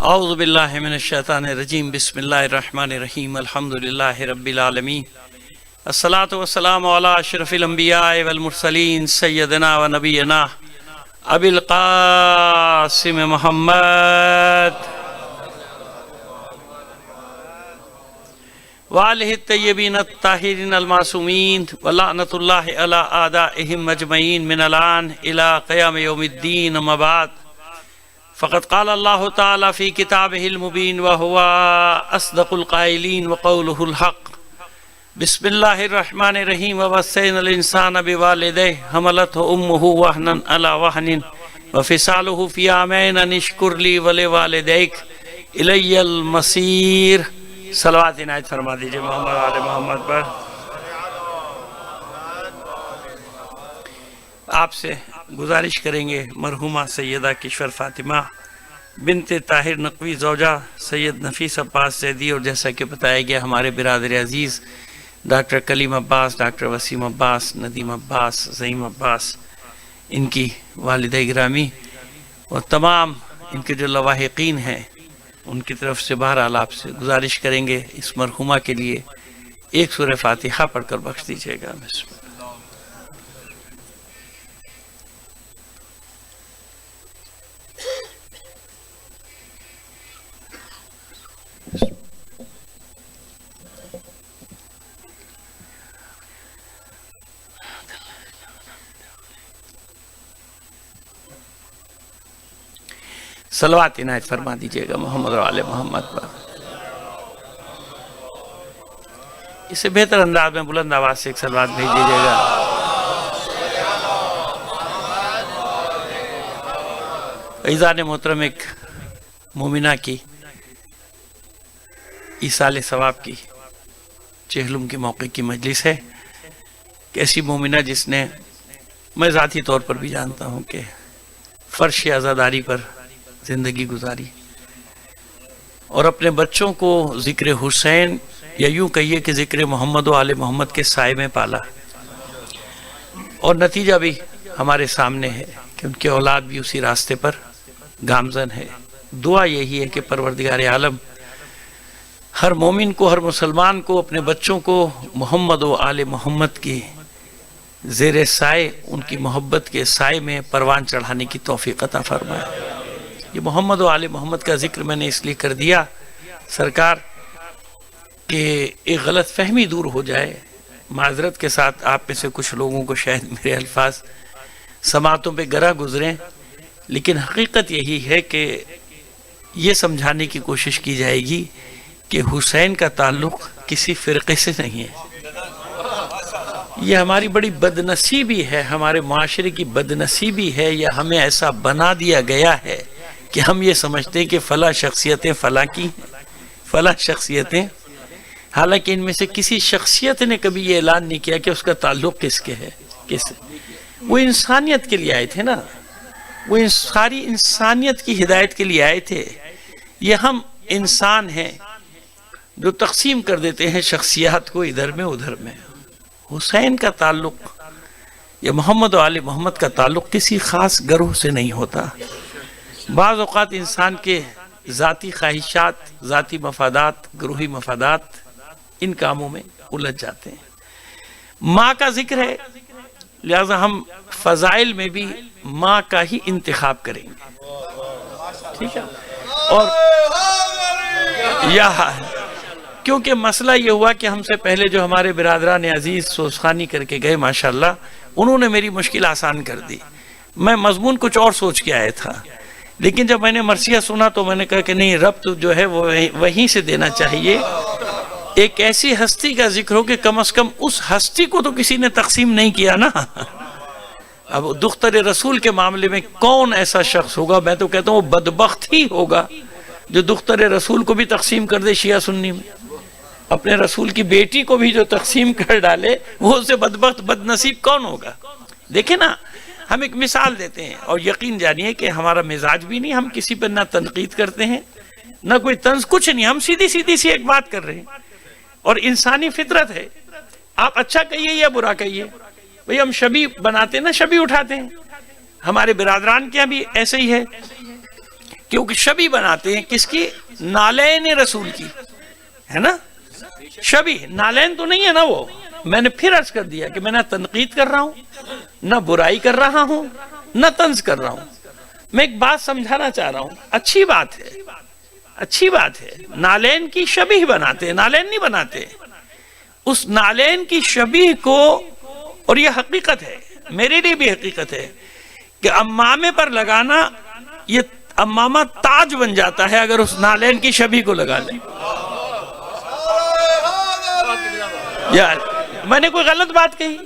اعوذ باللہ من الشیطان الرجیم بسم اللہ الرحمن الرحیم الحمدللہ رب العالمین الصلاۃ والسلام علی اشرف الانبیاء والمرسلین سیدنا و نبینا ابی القاسم محمد وآلہ الطیبین الطاہرین المعصومین ولعنۃ اللہ علی اعدائہم اجمعین من الآن الی قیام یوم الدین اما بعد فقد قال اللہ تعالی فی کتابہ المبین وہو اصدق القائلین وقولہ الحق بسم اللہ الرحمن الرحیم ووصینا الانسان بوالدیہ حملتہ امہ وہنا علی وہن وفصالہ فی عامین ان اشکر لی ولوالدیک الی المصیر۔ صلوات عنایت فرما دیجئے محمد آل محمد پر۔ آپ سے گزارش کریں گے مرحومہ سیدہ کشور فاطمہ بنت طاہر نقوی زوجہ سید نفیس عباس زیدی، اور جیسا کہ بتایا گیا ہمارے برادر عزیز ڈاکٹر کلیم عباس، ڈاکٹر وسیم عباس، ندیم عباس، زعیم عباس، ان کی والدہ گرامی اور تمام ان کے جو لواحقین ہیں ان کی طرف سے بہرحال آپ سے گزارش کریں گے اس مرحومہ کے لیے ایک سورہ فاتحہ پڑھ کر بخش دیجیے گا۔ بسم اللہ۔ صلوات عنایت فرما دیجئے گا محمد و آل محمد پر۔ اس سے بہتر انداز میں بلند آواز سے ایک صلوات بھیج دیجئے گا۔ عزیزان محترم، ایک مومنہ کی ایصال ثواب کی چہلم کے موقع کی مجلس ہے کہ ایسی مومنہ جس نے، میں ذاتی طور پر بھی جانتا ہوں کہ فرش عزاداری پر زندگی گزاری اور اپنے بچوں کو ذکر حسین یا یوں کہیے کہ ذکر محمد و آل محمد کے سائے میں پالا، اور نتیجہ بھی ہمارے سامنے ہے کہ ان کے اولاد بھی اسی راستے پر گامزن ہے۔ دعا یہی ہے کہ پروردگار عالم ہر مومن کو، ہر مسلمان کو اپنے بچوں کو محمد و آل محمد کی زیر سائے، ان کی محبت کے سائے میں پروان چڑھانے کی توفیق عطا فرمائے۔ یہ محمد و آل محمد کا ذکر میں نے اس لیے کر دیا سرکار کہ ایک غلط فہمی دور ہو جائے۔ معذرت کے ساتھ آپ میں سے کچھ لوگوں کو شاید میرے الفاظ سماعتوں پہ گرا گزریں، لیکن حقیقت یہی ہے کہ یہ سمجھانے کی کوشش کی جائے گی کہ حسین کا تعلق کسی فرقے سے نہیں ہے۔ یہ ہماری بڑی بدنصیبی ہے، ہمارے معاشرے کی بدنصیبی ہے، یا ہمیں ایسا بنا دیا گیا ہے کہ ہم یہ سمجھتے ہیں کہ فلاں شخصیتیں فلاں کی ہیں، فلاں شخصیتیں، حالانکہ ان میں سے کسی شخصیت نے کبھی یہ اعلان نہیں کیا کہ اس کا تعلق کس کے ہے، کس۔ وہ انسانیت کے لیے آئے تھے نا، وہ ساری انسانیت کی ہدایت کے لیے آئے تھے۔ یہ ہم انسان ہیں جو تقسیم کر دیتے ہیں شخصیات کو ادھر میں ادھر میں۔ حسین کا تعلق یا محمد و آل محمد کا تعلق کسی خاص گروہ سے نہیں ہوتا۔ بعض اوقات انسان کے ذاتی خواہشات، ذاتی مفادات، گروہی مفادات ان کاموں میں الجھ جاتے ہیں۔ ماں کا ذکر ہے، لہذا ہم فضائل میں بھی ماں کا ہی انتخاب کریں گے، ٹھیک ہے؟ اور کیونکہ مسئلہ یہ ہوا کہ ہم سے پہلے جو ہمارے برادران عزیز سوزخانی کر کے گئے ماشاءاللہ، انہوں نے میری مشکل آسان کر دی۔ میں مضمون کچھ اور سوچ کے آیا تھا، لیکن جب میں نے مرثیہ سنا تو میں نے کہا کہ نہیں، ربط جو ہے وہ وہیں سے دینا چاہیے۔ ایک ایسی ہستی کا ذکر ہو کہ کم از کم اس ہستی کو تو کسی نے تقسیم نہیں کیا نا۔ اب دختر رسول کے معاملے میں کون ایسا شخص ہوگا، میں تو کہتا ہوں وہ بدبخت ہی ہوگا جو دختر رسول کو بھی تقسیم کر دے شیعہ سنی میں، اپنے رسول کی بیٹی کو بھی جو تقسیم کر ڈالے، وہ اسے بدبخت بد نصیب کون ہوگا؟ دیکھیں نا، ہم ایک مثال دیتے ہیں، اور یقین جانیے کہ ہمارا مزاج بھی نہیں، ہم کسی پر نہ تنقید کرتے ہیں نہ کوئی طنز، کچھ نہیں، ہم سیدھی سی ایک بات کر رہے ہیں، اور انسانی فطرت ہے، آپ اچھا کہیے یا برا کہیے۔ بھئی ہم شبی بناتے ہیں نا، شبی اٹھاتے ہیں، ہمارے برادران کے یہاں بھی ایسے ہی ہے کیونکہ شبیہ بناتے ہیں کس کی؟ نالین رسول کی، ہے نا؟ شبیہ نالین تو نہیں ہے نا وہ۔ میں نے پھر عرض کر دیا کہ میں نہ تنقید کر رہا ہوں، نہ برائی کر رہا ہوں، نہ طنز کر رہا ہوں، میں ایک بات سمجھانا چاہ رہا ہوں، اچھی بات ہے، اچھی بات ہے، نالین کی شبیہ بناتے ہیں، نالین نہیں بناتے۔ اس نالین کی شبیہ کو، اور یہ حقیقت ہے، میرے لیے بھی حقیقت ہے کہ امامے پر لگانا، یہ امامہ تاج بن جاتا ہے اگر اس نالین کی شبیہ کو لگا لیں۔ یار میں نے کوئی غلط بات کہی؟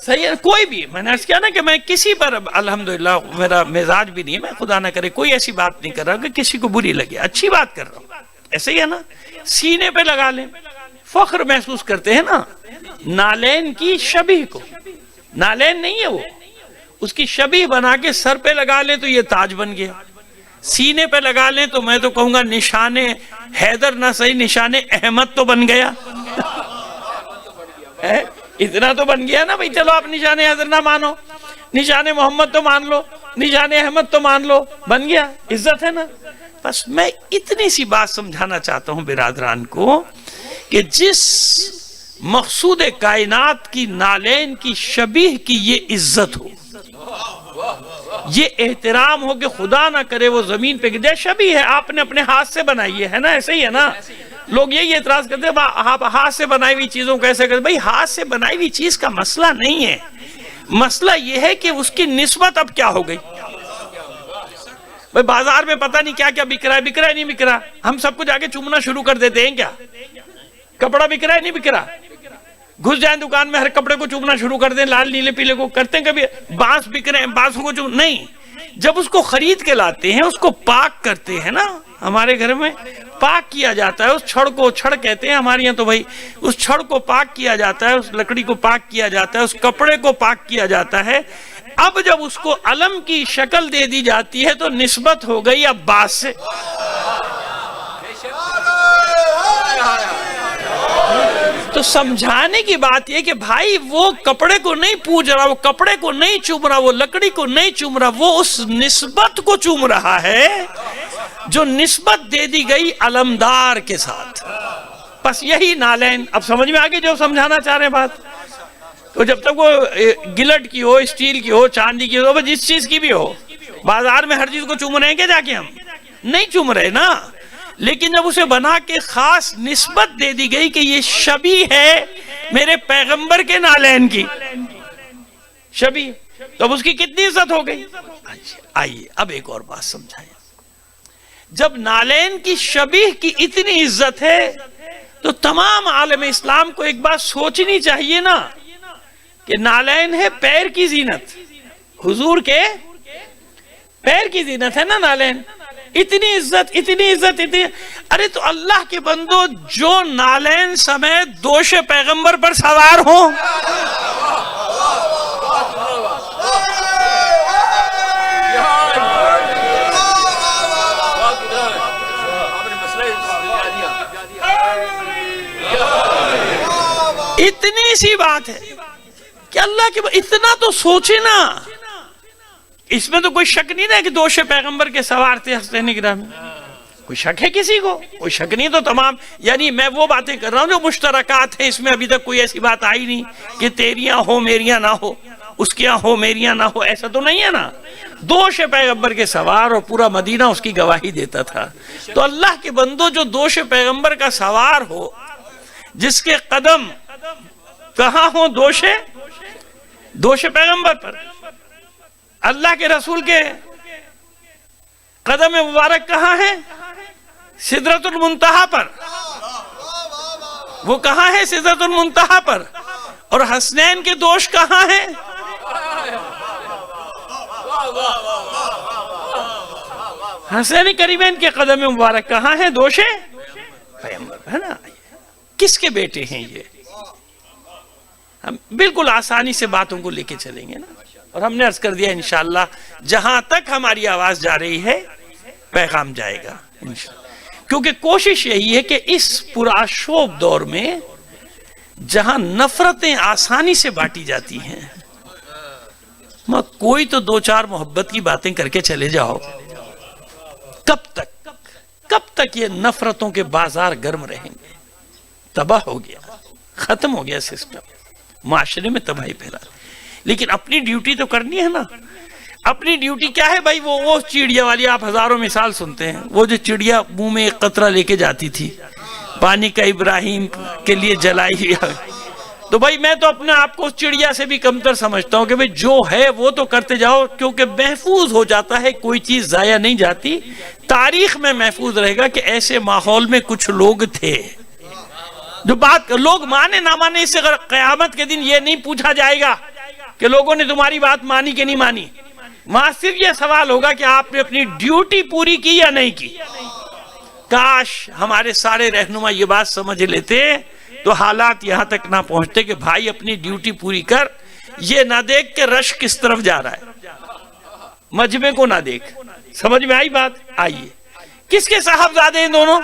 صحیح ہے، کوئی بھی، میں نے عرض کیا نا کہ میں کسی پر، الحمدللہ میرا مزاج بھی نہیں ہے، میں خدا نہ کرے کوئی ایسی بات نہیں کر رہا کہ کسی کو بری لگے، اچھی بات کر رہا ہوں، ایسے ہی ہے نا؟ سینے پہ لگا لیں، فخر محسوس کرتے ہیں نا نالین کی شبیہ کو، نالین نہیں ہے وہ، اس کی شبیہ بنا کے سر پہ لگا لیں تو یہ تاج بن گیا، سینے پہ لگا لیں تو میں تو کہوں گا نشان حیدر نہ صحیح، نشان احمد تو بن گیا، اتنا تو بن گیا نا بھئی۔ چلو آپ نشان حیدر نہ مانو، نشان محمد تو مان لو، نشان احمد تو مان لو، بن گیا، عزت ہے نا۔ بس میں اتنی سی بات سمجھانا چاہتا ہوں برادران کو کہ جس مقصود کائنات کی نالین کی شبیہ کی یہ عزت ہو، یہ احترام ہو کہ خدا نہ کرے وہ زمین پہ گرے، شبیہ ہے آپ نے اپنے ہاتھ سے بنائی ہے نا، ایسے ہی ہے نا؟ لوگ یہی اعتراض کرتے ہیں آپ ہاتھ سے بنائی ہوئی چیزوں کو ایسے کرتے، بھئی ہاتھ سے بنائی ہوئی چیز کا مسئلہ نہیں ہے، مسئلہ یہ ہے کہ اس کی نسبت اب کیا ہو گئی۔ بھئی بازار میں پتہ نہیں کیا کیا بک رہا ہے، بک رہا ہے نہیں بک رہا، ہم سب کچھ آگے چومنا شروع کر دیتے ہیں کیا؟ کپڑا بک رہا ہے نہیں بک رہا، گھس جائیں دکان میں ہر کپڑے کو چومنا شروع کر دیں، لال نیلے پیلے کو کرتے ہیں کبھی؟ بانس بک رہے ہیں، بانسوں کو نہیں، جب اس کو خرید کے لاتے ہیں اس کو پاک کرتے ہیں نا، ہمارے گھر میں پاک کیا جاتا ہے، اس چھڑ کو چھڑ کہتے ہیں ہمارے یہاں، تو بھائی اس چھڑ کو پاک کیا جاتا ہے، اس لکڑی کو پاک کیا جاتا ہے، اس کپڑے کو پاک کیا جاتا ہے۔ اب جب اس کو علم کی شکل دے دی جاتی ہے تو نسبت ہو گئی عباس سے۔ تو سمجھانے کی بات یہ کہ بھائی وہ کپڑے کو نہیں پوج رہا، وہ کپڑے کو نہیں چوم رہا، وہ لکڑی کو نہیں چوم رہا، وہ اس نسبت کو چوم رہا ہے جو نسبت دے دی گئی علمدار کے ساتھ۔ بس یہی نالین، اب سمجھ میں آگے جو سمجھانا چاہ رہے ہیں بات۔ تو جب تک وہ گلٹ کی ہو، اسٹیل کی ہو، چاندی کی ہو، جس چیز کی بھی ہو، بازار میں ہر چیز کو چوم رہے ہیں کیا جا کے؟ ہم نہیں چوم رہے نا، لیکن جب اسے بنا کے خاص نسبت دے دی گئی کہ یہ شبیہ ہے میرے پیغمبر کے نالین کی شبیہ، تو اب اس کی کتنی عزت ہو گئی۔ آئیے اب ایک اور بات سمجھائیں، جب نالین کی شبیہ کی اتنی عزت ہے تو تمام عالم اسلام کو ایک بات سوچنی چاہیے نا کہ نالین ہے پیر کی زینت، حضور کے پیر کی زینت ہے نا نالین، اتنی عزت اتنی عزت اتنی، ارے تو اللہ کے بندو جو نالین سمیت دوش پیغمبر پر سوار ہوں، اتنی سی بات ہے کہ اللہ کے اتنا تو سوچے نا، اس میں تو کوئی شک نہیں ہے کہ دوش پیغمبر کے سوار تھے حسنین اکرامی، کوئی شک ہے کسی کو؟ کوئی شک نہیں۔ تو تمام، یعنی میں وہ باتیں کر رہا ہوں جو مشترکات ہیں، اس میں ابھی تک کوئی ایسی بات آئی نہیں کہ تیریاں ہو میریاں نہ ہو، اس کیا ہو میریاں نہ ہو، ایسا تو نہیں ہے نا۔ دوش پیغمبر کے سوار، اور پورا مدینہ اس کی گواہی دیتا تھا۔ تو اللہ کے بندو جو دوش پیغمبر کا سوار ہو، جس کے قدم کہاں ہو، دوش پیغمبر پر، اللہ کے رسول کے قدم مبارک کہاں ہے؟ سدرۃ المنتہا پر، وہ کہاں ہے؟ سدرۃ المنتہا پر۔ اور حسنین کے دوش کہاں ہیں؟ حسین کریمین کے قدم مبارک کہاں ہے؟ دوش پیغمبر ہے نا۔ کس کے بیٹے ہیں یہ؟ ہم بالکل آسانی سے باتوں کو لے کے چلیں گے نا، اور ہم نے عرض کر دیا انشاءاللہ جہاں تک ہماری آواز جا رہی ہے پیغام جائے گا انشاءاللہ، کیونکہ کوشش یہی ہے کہ اس پرآشوب دور میں جہاں نفرتیں آسانی سے بانٹی جاتی ہیں، کوئی تو دو چار محبت کی باتیں کر کے چلے جاؤ، کب تک یہ نفرتوں کے بازار گرم رہیں گے؟ تباہ ہو گیا، ختم ہو گیا سسٹم، معاشرے میں تباہی پھیلا۔ لیکن اپنی ڈیوٹی تو کرنی ہے نا۔ اپنی ڈیوٹی کیا ہے بھائی؟ وہ چڑیا والی آپ ہزاروں مثال سنتے ہیں، وہ جو چڑیا منہ میں ایک قطرہ لے کے جاتی تھی، پانی کا ابراہیم کے لیے جلائی۔ تو بھائی میں تو اپنے آپ کو اس چڑیا سے بھی کمتر سمجھتا ہوں کہ بھائی جو ہے وہ تو کرتے جاؤ، کیونکہ محفوظ ہو جاتا ہے، کوئی چیز ضائع نہیں جاتی، تاریخ میں محفوظ رہے گا کہ ایسے ماحول میں کچھ لوگ تھے۔ جو بات لوگ مانے نہ مانے، اس سے قیامت کے دن یہ نہیں پوچھا جائے گا کہ لوگوں نے تمہاری بات مانی کہ نہیں مانی، وہاں صرف یہ سوال ہوگا کہ آپ نے اپنی ڈیوٹی پوری کی یا نہیں کی۔ کاش ہمارے سارے رہنما یہ بات سمجھ لیتے تو حالات یہاں تک نہ پہنچتے کہ بھائی اپنی ڈیوٹی پوری کر، یہ نہ دیکھ کہ رش کس طرف جا رہا ہے، مجمع کو نہ دیکھ۔ سمجھ میں آئی بات؟ آئیے، کس کے صاحبزادے ہیں دونوں؟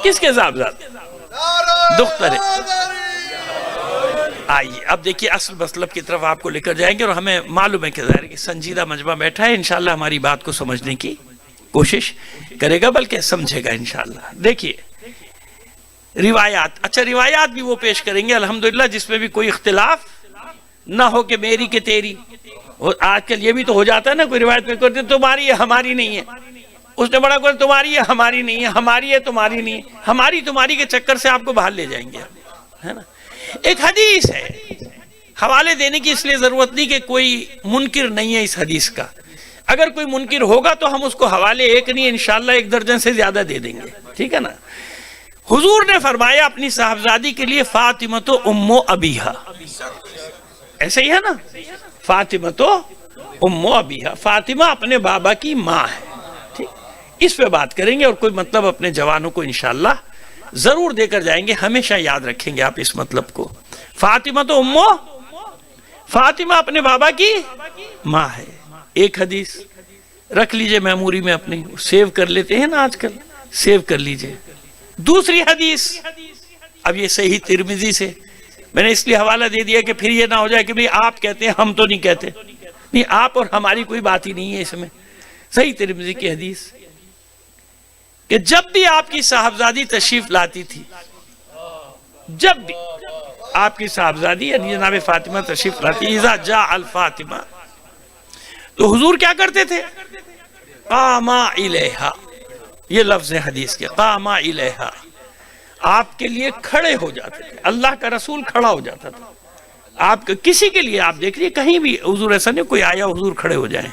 کس کے صاحبزادے؟ دختر ہے۔ آئیے اب دیکھیے اصل مطلب کی طرف آپ کو لے کر جائیں گے، اور ہمیں معلوم ہے کہ ظاہر کہ سنجیدہ مجمع بیٹھا ہے، انشاءاللہ ہماری بات کو سمجھنے کی کوشش کرے گا، بلکہ سمجھے گا انشاءاللہ۔ دیکھیے روایات، اچھا روایات بھی وہ پیش کریں گے الحمدللہ جس میں بھی کوئی اختلاف نہ ہو کہ میری کہ تیری۔ آج کل یہ بھی تو ہو جاتا ہے نا، کوئی روایت میں کرتے تمہاری ہے ہماری نہیں ہے، اس نے بڑا کوئی تمہاری ہے ہماری نہیں ہے، ہماری ہے تمہاری نہیں ہے، ہماری تمہاری کے چکر سے آپ کو باہر لے جائیں گے، ہے نا۔ ایک حدیث ہے، حوالے دینے کی اس لیے ضرورت نہیں کہ کوئی منکر نہیں ہے اس حدیث کا، اگر کوئی منکر ہوگا تو ہم اس کو حوالے ایک نہیں انشاءاللہ 1 درجن سے زیادہ دے دیں گے، ٹھیک ہے نا۔ حضور نے فرمایا اپنی صاحبزادی کے لیے فاطمہ ام ابیہا، ایسے ہی ہے نا، فاطمہ ام ابیہا، فاطمہ اپنے بابا کی ماں ہے، ٹھیک۔ اس پہ بات کریں گے اور کوئی مطلب اپنے جوانوں کو انشاءاللہ ضرور دے کر جائیں گے، ہمیشہ یاد رکھیں گے آپ اس مطلب کو۔ فاطمہ فاطمہ اپنے بابا کی ماں ہے۔ ایک حدیث رکھ لیجئے میموری میں اپنی، سیو کر لیتے ہیں نا آج کل، سیو کر لیجئے۔ دوسری حدیث، اب یہ صحیح ترمذی سے، میں نے اس لیے حوالہ دے دیا کہ پھر یہ نہ ہو جائے کہ بھئی آپ کہتے ہیں ہم تو نہیں کہتے، نہیں آپ اور ہماری کوئی بات ہی نہیں ہے اس میں۔ صحیح ترمذی کی حدیث کہ جب بھی آپ کی صاحبزادی تشریف لاتی تھی، جب بھی آپ کی صاحبزادی یعنی جناب فاطمہ تشریف لاتی، اذا جاء الفاطمہ، تو حضور کیا کرتے تھے؟ قاما الیہا، یہ لفظ ہے حدیث کے، قاما الیہا، آپ کے لیے کھڑے ہو جاتے تھے، اللہ کا رسول کھڑا ہو جاتا تھا آپ کسی کے لیے۔ آپ دیکھ لیے کہیں بھی حضور ایسا نہیں کوئی آیا حضور کھڑے ہو جائیں۔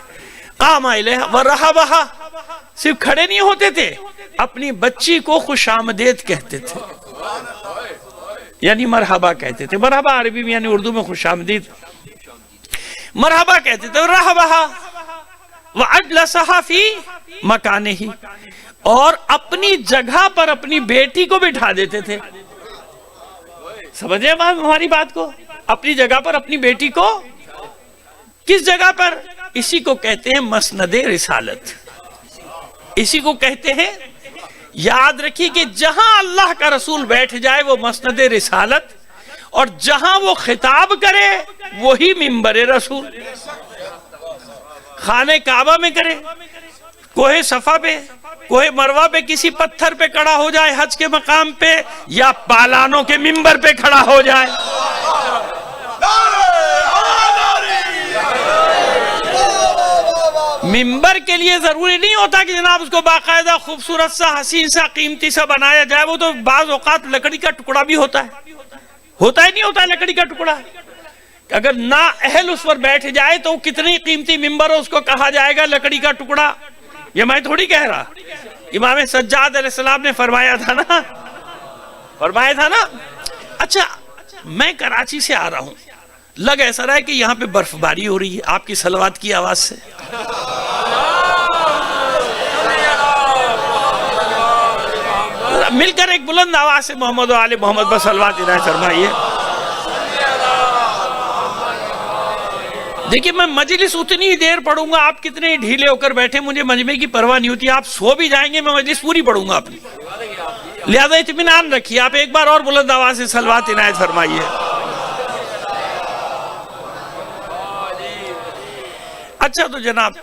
قاما الیہا ورحبہا، صرف کھڑے نہیں ہوتے تھے، اپنی بچی کو خوش آمدید کہتے تھے، یعنی مرحبا کہتے تھے۔ مرحبا عربی میں یعنی اردو میں خوش آمدید، مرحبا کہتے تھے۔ رحبہا وَأَجْلَسَهَا فِي مَكَانِهِ، اور اپنی جگہ پر اپنی بیٹی کو بٹھا دیتے تھے۔ سمجھے ہماری بات کو؟ اپنی جگہ پر اپنی بیٹی کو، کس جگہ پر؟ اسی کو کہتے ہیں مسند رسالت، اسی کو کہتے ہیں، یاد رکھیے کہ جہاں اللہ کا رسول بیٹھ جائے وہ مسند رسالت، اور جہاں وہ خطاب کرے وہی منبر رسول۔ خانہ کعبہ میں کرے، کوہ صفا پہ، کوہ مروہ پہ کسی پتھر پہ کھڑا ہو جائے حج کے مقام پہ، یا پالانوں کے منبر پہ کھڑا ہو جائے، منبر کے لیے ضروری نہیں ہوتا کہ جناب اس کو باقاعدہ خوبصورت سا حسین سا قیمتی سا بنایا جائے، وہ تو بعض اوقات لکڑی کا ٹکڑا بھی ہوتا ہے، ہوتا ہی نہیں ہوتا لکڑی کا ٹکڑا، اگر نا اہل اس پر بیٹھ جائے تو کتنی قیمتی منبر ہو اس کو کہا جائے گا لکڑی کا ٹکڑا۔ یہ میں تھوڑی کہہ رہا، امام سجاد علیہ السلام نے فرمایا تھا نا۔ اچھا میں کراچی سے آ رہا ہوں، لگ ایسا رہا ہے کہ یہاں پہ برف باری ہو رہی ہے آپ کی صلوات کی آواز سے، مل کر ایک بلند آواز سے محمد و آل محمد پر صلوات عنایت فرمائیے۔ دیکھیے میں مجلس اتنی ہی دیر پڑھوں گا، آپ کتنے ڈھیلے ہو کر بیٹھے مجھے مجمع کی پرواہ نہیں ہوتی، آپ سو بھی جائیں گے میں مجلس پوری پڑھوں گا اپنی، لہذا اطمینان رکھیے۔ آپ ایک بار اور بلند آواز سے صلوات عنایت فرمائیے۔ اچھا تو جناب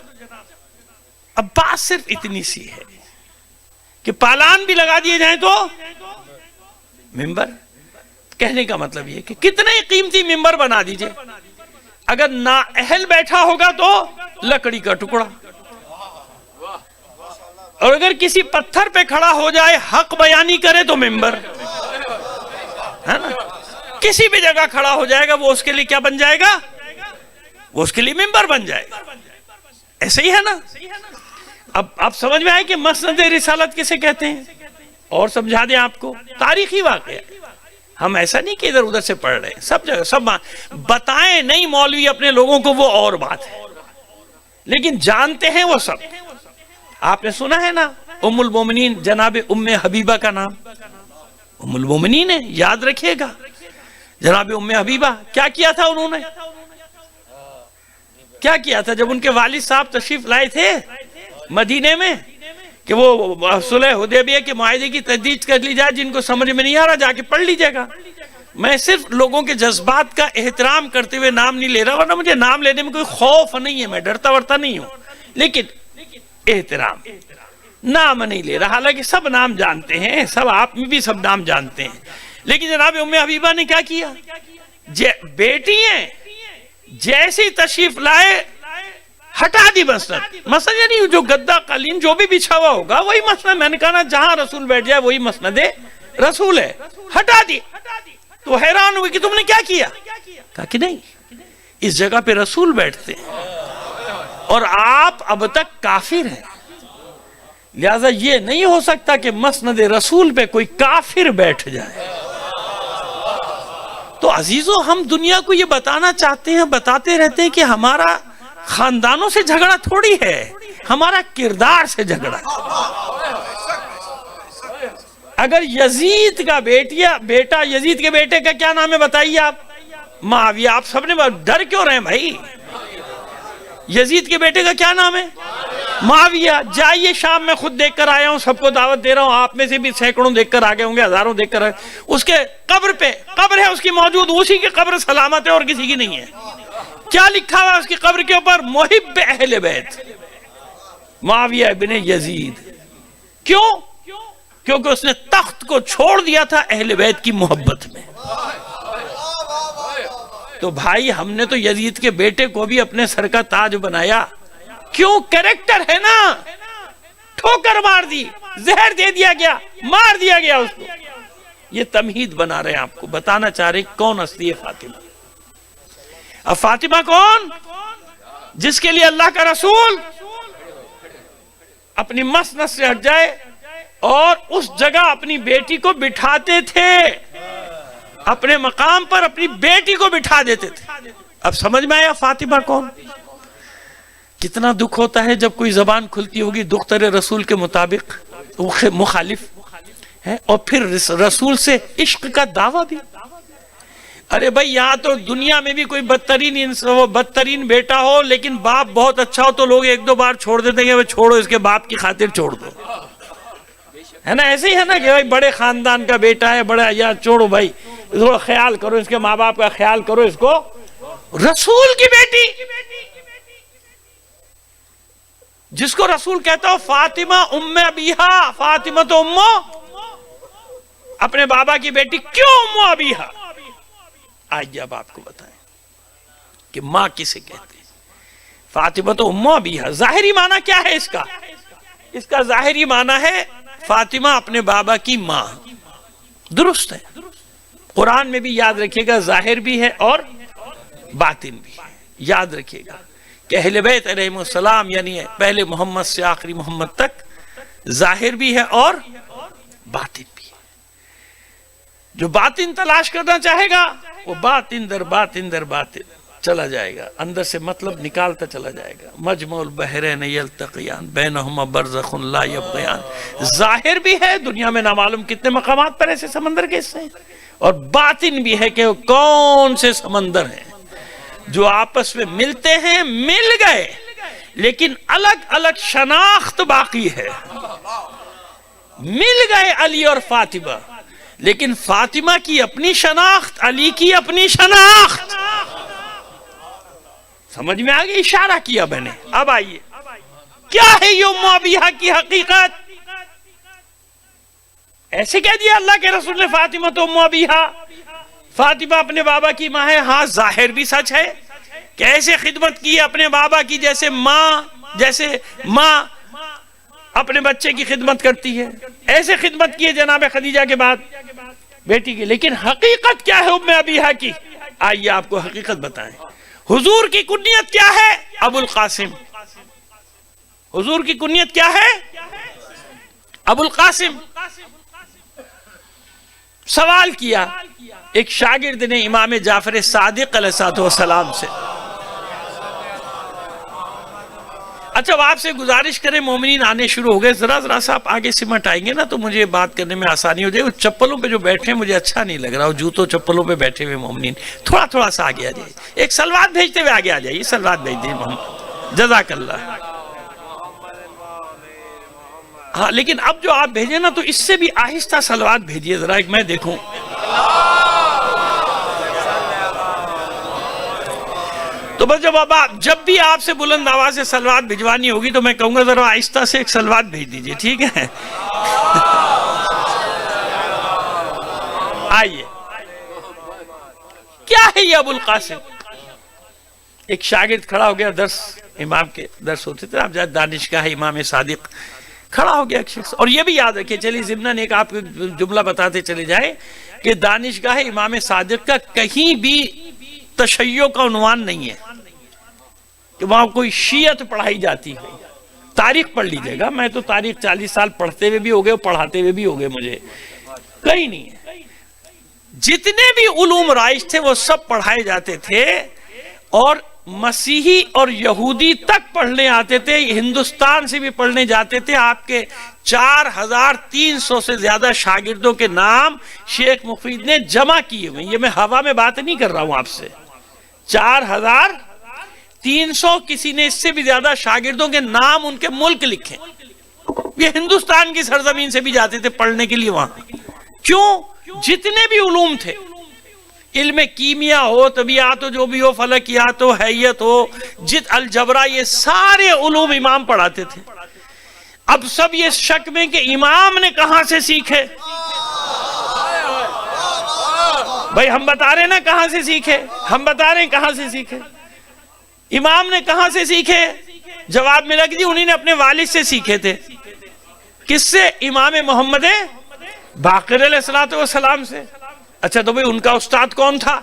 اب بات صرف اتنی سی ہے کہ پالان بھی لگا دیے جائیں تو ممبر. کہنے کا مطلب یہ کہ کتنے قیمتی ممبر بنا دیجئے، اگر نااہل بیٹھا ہوگا تو لکڑی کا ٹکڑا، اور اگر کسی پتھر پہ کھڑا ہو جائے حق بیانی کرے تو ممبر ہے نا. کسی بھی جگہ کھڑا ہو جائے گا وہ اس کے لیے کیا بن جائے گا؟ وہ اس کے لیے ممبر بن جائے گا. ایسے ہی ہے نا. اب آپ سمجھ میں آئے کہ مسند رسالت کسے کہتے ہیں؟ اور سمجھا دیں آپ کو، تاریخی واقعہ. ہم ایسا نہیں کہ ادھر ادھر سے پڑھ رہے ہیں، سب جگہ سب بتائیں نہیں مولوی اپنے لوگوں کو وہ اور بات ہے، لیکن جانتے ہیں وہ سب. آپ نے سنا ہے نا ام المومنین جناب ام حبیبہ کا نام؟ ام المومنین ہے، یاد رکھیے گا. جناب ام حبیبہ کیا کیا تھا انہوں نے؟ کیا کیا تھا جب ان کے والد صاحب تشریف لائے تھے مدینے میں کہ وہ صلح حدیبیہ کے معاہدے کی تجدید کر لی جائے؟ جن کو سمجھ میں نہیں آ رہا جا کے پڑھ لیجئے گا. میں صرف لوگوں کے جذبات کا احترام کرتے ہوئے نام نہیں لے رہا، ورنہ مجھے نام لینے میں کوئی خوف نہیں ہے، میں ڈرتا ورتا نہیں ہوں، لیکن احترام نام نہیں لے رہا. حالانکہ سب نام جانتے ہیں، سب آپ میں بھی سب نام جانتے ہیں، لیکن جناب ام حبیبہ نے کیا کیا؟ بیٹی ہیں جیسی تشریف لائے ہٹا دی مسند. مسند یعنی جو گدا قالین جو بھی بچھا ہوا ہوگا وہی مسند. میں نے کہا نا جہاں رسول بیٹھ جائے وہی مسند رسول ہے، ہٹا دی. تو حیران ہوئی کہ تم نے کیا کیا؟ کہا کہ نہیں، اس جگہ پہ رسول بیٹھتے ہیں اور آپ اب تک کافر ہیں، لہذا یہ نہیں ہو سکتا کہ مسند رسول پہ کوئی کافر بیٹھ جائے. تو عزیزو ہم دنیا کو یہ بتانا چاہتے ہیں، بتاتے رہتے ہیں کہ ہمارا خاندانوں سے جھگڑا تھوڑی ہے، ہمارا کردار سے جھگڑا. اگر یزید کا بیٹا یزید کے بیٹے کا کیا نام ہے بتائیے آپ؟ معاویہ. آپ سب نے ڈر کیوں رہے ہیں بھائی؟ یزید کے بیٹے کا کیا نام ہے؟ معاویہ. جائیے شام میں خود دیکھ کر آیا ہوں، سب کو دعوت دے رہا ہوں، آپ میں سے بھی سینکڑوں دیکھ کر آگے ہوں گے، ہزاروں دیکھ کر آگے. اس کے قبر پہ قبر ہے اس کی موجود، اسی کی قبر سلامت ہے اور کسی کی نہیں ہے. کیا لکھا ہوا اس کی قبر کے اوپر؟ محب اہل بیت معاویہ بن یزید. کیوں؟ کیونکہ اس نے تخت کو چھوڑ دیا تھا اہل بیت کی محبت میں. تو بھائی ہم نے تو یزید کے بیٹے کو بھی اپنے سر کا تاج بنایا. کیوں؟ کریکٹر ہے نا. ٹھوکر مار دی، زہر دے دیا گیا، مار دیا گیا اس کو. یہ تمہید بنا رہے ہیں، آپ کو بتانا چاہ رہے کون اصلی ہے فاطمہ. اب فاطمہ کون؟ جس کے لیے اللہ کا رسول اپنی مسند سے ہٹ جائے اور اس جگہ اپنی بیٹی کو بٹھاتے تھے، اپنے مقام پر اپنی بیٹی کو بٹھا دیتے تھے. اب سمجھ میں آیا فاطمہ کون؟ کتنا دکھ ہوتا ہے جب کوئی زبان کھلتی ہوگی دختر رسول کے مطابق مخالف ہے، اور پھر رسول سے عشق کا دعویٰ بھی. ارے بھائی یہاں تو دنیا میں بھی کوئی بدترین بیٹا ہو لیکن باپ بہت اچھا ہو تو لوگ ایک دو بار چھوڑ دیتے ہیں کہ چھوڑو اس کے باپ کی خاطر چھوڑ دو، ہے نا. ایسے ہی ہے نا کہ بھائی بڑے خاندان کا بیٹا ہے، بڑا یا چھوڑو بھائی، تھوڑا خیال کرو اس کے ماں باپ کا، خیال کرو اس کو. رسول کی بیٹی جس کو رسول کہتا ہو فاطمہ ام ابیہا، فاطمہ تو امو، اپنے بابا کی بیٹی. کیوں امو ابیہا؟ آئیے اب آپ کو بتائیں کہ ماں کسے کہتے ہیں. فاطمہ تو امو ابیہا ظاہری معنی کیا ہے اس کا؟ اس کا ظاہری معنی ہے فاطمہ اپنے بابا کی ماں. درست ہے. قرآن میں بھی یاد رکھیے گا ظاہر بھی ہے اور باطن بھی ہے. یاد رکھیے گا کہ اہل بیت علیہ السلام یعنی پہلے محمد سے آخری محمد تک ظاہر بھی ہے اور باطن بھی ہے. جو باطن تلاش کرنا چاہے گا وہ باطن در باطن در باطن چلا جائے گا، اندر سے مطلب نکالتا چلا جائے گا. مجمع البحرین یلتقیان بینہما برزخ لا یبغیان. ظاہر بھی ہے، دنیا میں نامعلوم کتنے مقامات پر ایسے سمندر کے حصے ہیں، اور باطن بھی ہے کہ وہ کون سے سمندر ہیں جو آپس میں ملتے ہیں، مل گئے لیکن الگ الگ شناخت باقی ہے. مل گئے علی اور فاطمہ لیکن فاطمہ کی اپنی شناخت، علی کی اپنی شناخت. سمجھ میں آگے؟ اشارہ کیا میں نے. اب آئیے کیا ہے یہ ام ابیہا کی حقیقت؟ ایسے کہہ دیا اللہ کے رسول نے فاطمہ تو ام ابیہا، فاطمہ اپنے بابا کی ماں ہے. ہاں ظاہر بھی سچ ہے. کیسے خدمت کی اپنے بابا کی، جیسے ماں اپنے بچے کی خدمت کرتی ہے، ایسے خدمت کی ہے جناب خدیجہ کے بعد بیٹی کی. لیکن حقیقت کیا ہے ام ابیہا کی؟ آئیے آپ کو حقیقت بتائیں. حضور کی کنیت کیا ہے؟ ابو القاسم. حضور کی کنیت کیا ہے؟ ابو القاسم. سوال کیا ایک شاگرد نے امام جعفر صادق علیہ السلام سے. اچھا وہ آپ سے گزارش کریں، مومنین آنے شروع ہو گئے، ذرا سا آپ آگے سمٹ آئیں گے نا تو مجھے بات کرنے میں آسانی ہو جائے. وہ چپلوں پہ جو بیٹھے ہیں مجھے اچھا نہیں لگ رہا، وہ جوتوں چپلوں پہ بیٹھے ہوئے مومنین تھوڑا سا آگے آ جائیے. ایک سلوات بھیجتے ہوئے آگے آ جائیے. سلوات بھیج دیجیے محمد، جزاک اللہ. ہاں لیکن اب جو آپ بھیجیں نا تو اس سے بھی آہستہ سلوات بھیجیے ذرا، ایک میں دیکھوں. تو بس جب بھی آپ سے بلند آواز سے سلوات بھجوانی ہوگی تو میں کہوں گا ذرا آہستہ سے ایک سلوات بھیج دیجئے، ٹھیک ہے؟ آئیے کیا ہے یہ ابو القاسم؟ ایک شاگرد کھڑا ہو گیا، امام کے درس ہوتے تھے، آپ جائے دانشگاہ امام صادق، کھڑا ہو گیا ایک شخص. اور یہ بھی یاد رکھیں، چلیے ضمناً ایک آپ جملہ بتاتے چلے جائیں کہ دانشگاہ امام صادق کا کہیں بھی تشیع کا عنوان نہیں ہے کہ وہاں کوئی شیعت پڑھائی جاتی ہے. تاریخ پڑھ لیجئے گا، میں تو تاریخ 40 سال پڑھتے ہوئے بھی ہو گئے اور پڑھاتے ہوئے بھی ہو گئے، مجھے کہیں نہیں ہے. جتنے بھی علوم رائج تھے وہ سب پڑھائے جاتے تھے، اور مسیحی اور یہودی تک پڑھنے آتے تھے، ہندوستان سے بھی پڑھنے جاتے تھے. آپ کے 4300 سے زیادہ شاگردوں کے نام شیخ مفید نے جمع کیے ہوئے. یہ میں ہوا میں بات نہیں کر رہا ہوں آپ سے. 4300 کسی نے اس سے بھی زیادہ شاگردوں کے نام ان کے ملک لکھے. یہ ہندوستان کی سرزمین سے بھی جاتے تھے پڑھنے کے لیے وہاں. کیوں؟ جتنے بھی علوم تھے، علم کیمیا ہو، طبیعات ہو، جو بھی ہو، فلکیات ہو، حیت ہو، الجبرا، یہ سارے علوم امام پڑھاتے تھے. اب سب یہ شک میں کہ امام نے کہاں سے سیکھے. بھائی ہم بتا رہے ہیں نا کہاں سے سیکھے، ہم بتا رہے ہیں کہاں سے سیکھے. امام نے کہاں سے سیکھے؟ جواب ملا کہ جی انہی نے اپنے والد سے سیکھے تھے. کس سے؟ امام محمد باقر علیہ السلام سے. اچھا تو بھئی ان کا استاد کون تھا؟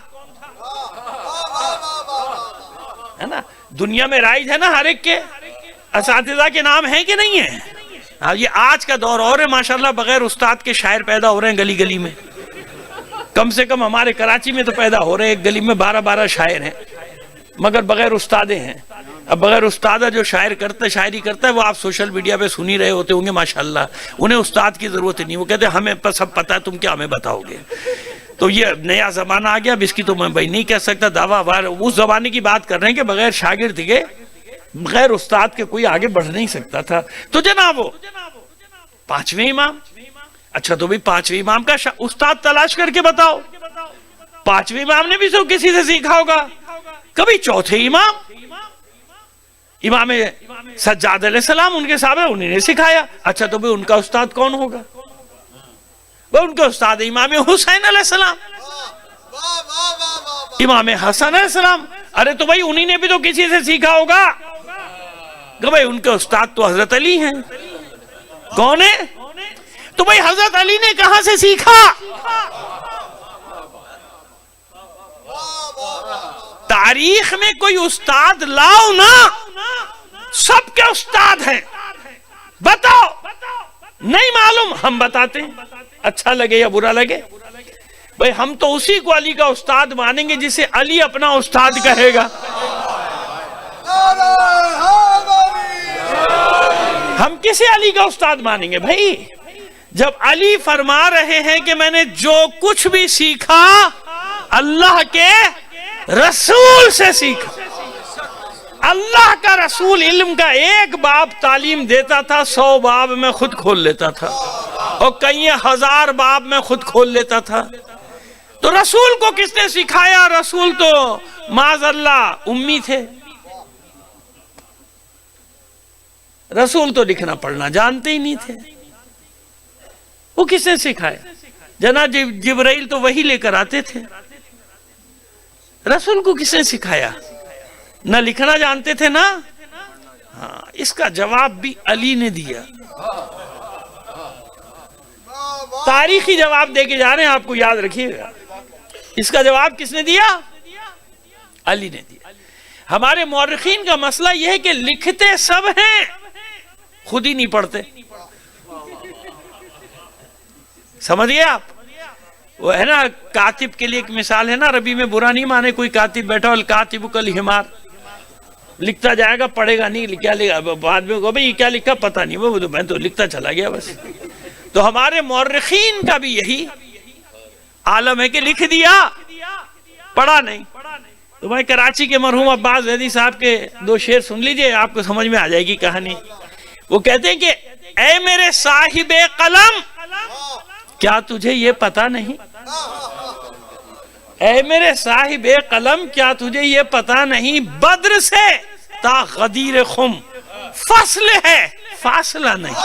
ہے نا، دنیا میں رائج ہے نا ہر ایک کے اساتذہ کے نام ہیں کہ نہیں ہیں؟ یہ آج کا دور اور ہے ماشاءاللہ، بغیر استاد کے شاعر پیدا ہو رہے ہیں گلی گلی میں. کم سے کم ہمارے کراچی میں تو پیدا ہو رہے ہیں، ایک گلی میں 12 شاعر ہیں، مگر بغیر استادے ہیں. اب بغیر استادہ جو شاعری کرتا ہے وہ آپ سوشل میڈیا پہ سنی رہے ہوتے ہوں گے ماشاءاللہ. انہیں استاد کی ضرورت نہیں، وہ کہتے ہیں ہمیں سب پتہ ہے، تم کیا ہمیں بتاؤ گے. تو یہ نیا زمانہ آ گیا، اب اس کی تو میں بھائی نہیں کہہ سکتا دعویٰ. اس زمانے کی بات کر رہے ہیں کہ بغیر شاگرد کے، بغیر استاد کے کوئی آگے بڑھ نہیں سکتا تھا. تو جناب وہ 5ویں امام. اچھا تو بھئی 5ویں امام کا استاد تلاش کر کے بتاؤ. 5ویں امام نے بھی تو کسی سے سیکھا ہوگا. کبھی 4تھے امام سجاد علیہ السلام، ان کے صحابہ، انہیں نے سکھایا. اچھا تو بھئی ان کا استاد کون ہوگا؟ وہ ان کا استاد امام حسین علیہ السلام، امام حسن علیہ السلام. ارے تو بھئی انہی نے بھی تو کسی سے سیکھا ہوگا کہ بھئی ان کے استاد تو حضرت علی ہیں. کون ہے؟ تو بھئی حضرت علی نے کہاں سے سیکھا؟ تاریخ میں کوئی استاد لاؤ نا، سب کے استاد ہیں. بتاؤ، نہیں معلوم ہم بتاتے ہیں، اچھا لگے یا برا لگے. بھئی ہم تو اسی کو علی کا استاد مانیں گے جسے علی اپنا استاد کہے گا. ہم کسے علی کا استاد مانیں گے؟ بھئی جب علی فرما رہے ہیں کہ میں نے جو کچھ بھی سیکھا اللہ کے رسول سے سیکھا. اللہ کا رسول علم کا ایک باب تعلیم دیتا تھا، 100 باب میں خود کھول لیتا تھا، اور کئی 1000 باب میں خود کھول لیتا تھا. تو رسول کو کس نے سکھایا؟ رسول تو معاذ اللہ امی تھے. رسول تو لکھنا پڑھنا جانتے ہی نہیں تھے، وہ کس نے سکھایا؟ جناب جبرائیل تو وہی لے کر آتے تھے، رسول کو کس نے سکھایا؟ نہ لکھنا جانتے تھے نا۔ ہاں، اس کا جواب بھی علی نے دیا، تاریخی جواب دے کے جا رہے ہیں، آپ کو یاد رکھیے گا۔ اس کا جواب کس نے دیا؟ علی نے دیا۔ ہمارے مورخین کا مسئلہ یہ ہے کہ لکھتے سب ہیں، خود ہی نہیں پڑھتے۔ سمجھئے آپ؟ وہ ہے نا کاتب کے لیے ایک مثال ہے نا، عربی میں برا نہیں مانے کوئی کاتب بیٹھا، الکاتب کالحمار، لکھتا جائے گا پڑھے گا نہیں، کیا لکھا بعد میں کہو بھئی یہ کیا لکھا پتہ نہیں، وہ میں تو لکھتا چلا گیا بس۔ تو ہمارے مورخین کا بھی یہی عالم ہے کہ لکھ دیا، پڑھا نہیں۔ تو بھائی کراچی کے مرحوم عباس زیدی صاحب کے 2 شعر سن لیجئے، آپ کو سمجھ میں آ جائے گی کہانی۔ وہ کہتے ہیں کہ اے میرے صاحب قلم، کیا تجھے یہ پتہ نہیں؟ اے میرے صاحب قلم، کیا تجھے یہ پتہ نہیں؟ بدر سے تا غدیر خم فصل ہے، فاصلہ نہیں۔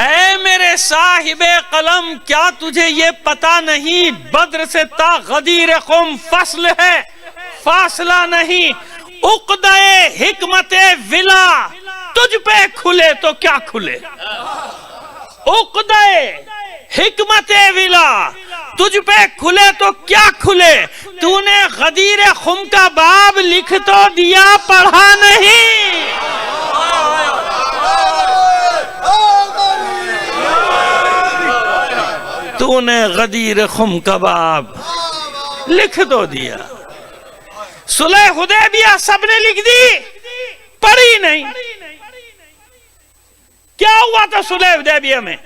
اے میرے صاحب قلم، کیا تجھے یہ پتہ نہیں؟ بدر سے تا غدیر خم فصل ہے، فاصلہ نہیں۔ عقدہ حکمت ولا تجھ پہ کھلے تو کیا کھلے؟ عقدہ حکمت ولا تجھ پہ کھلے تو کیا کھلے؟ تو نے غدیر خم کا باب لکھ تو دیا، پڑھا نہیں۔ تو نے غدیر خم کا باب لکھ تو دیا۔ صلح حدیبیہ سب نے لکھ دی، پڑھی نہیں۔ کیا ہوا تھا صلح حدیبیہ میں؟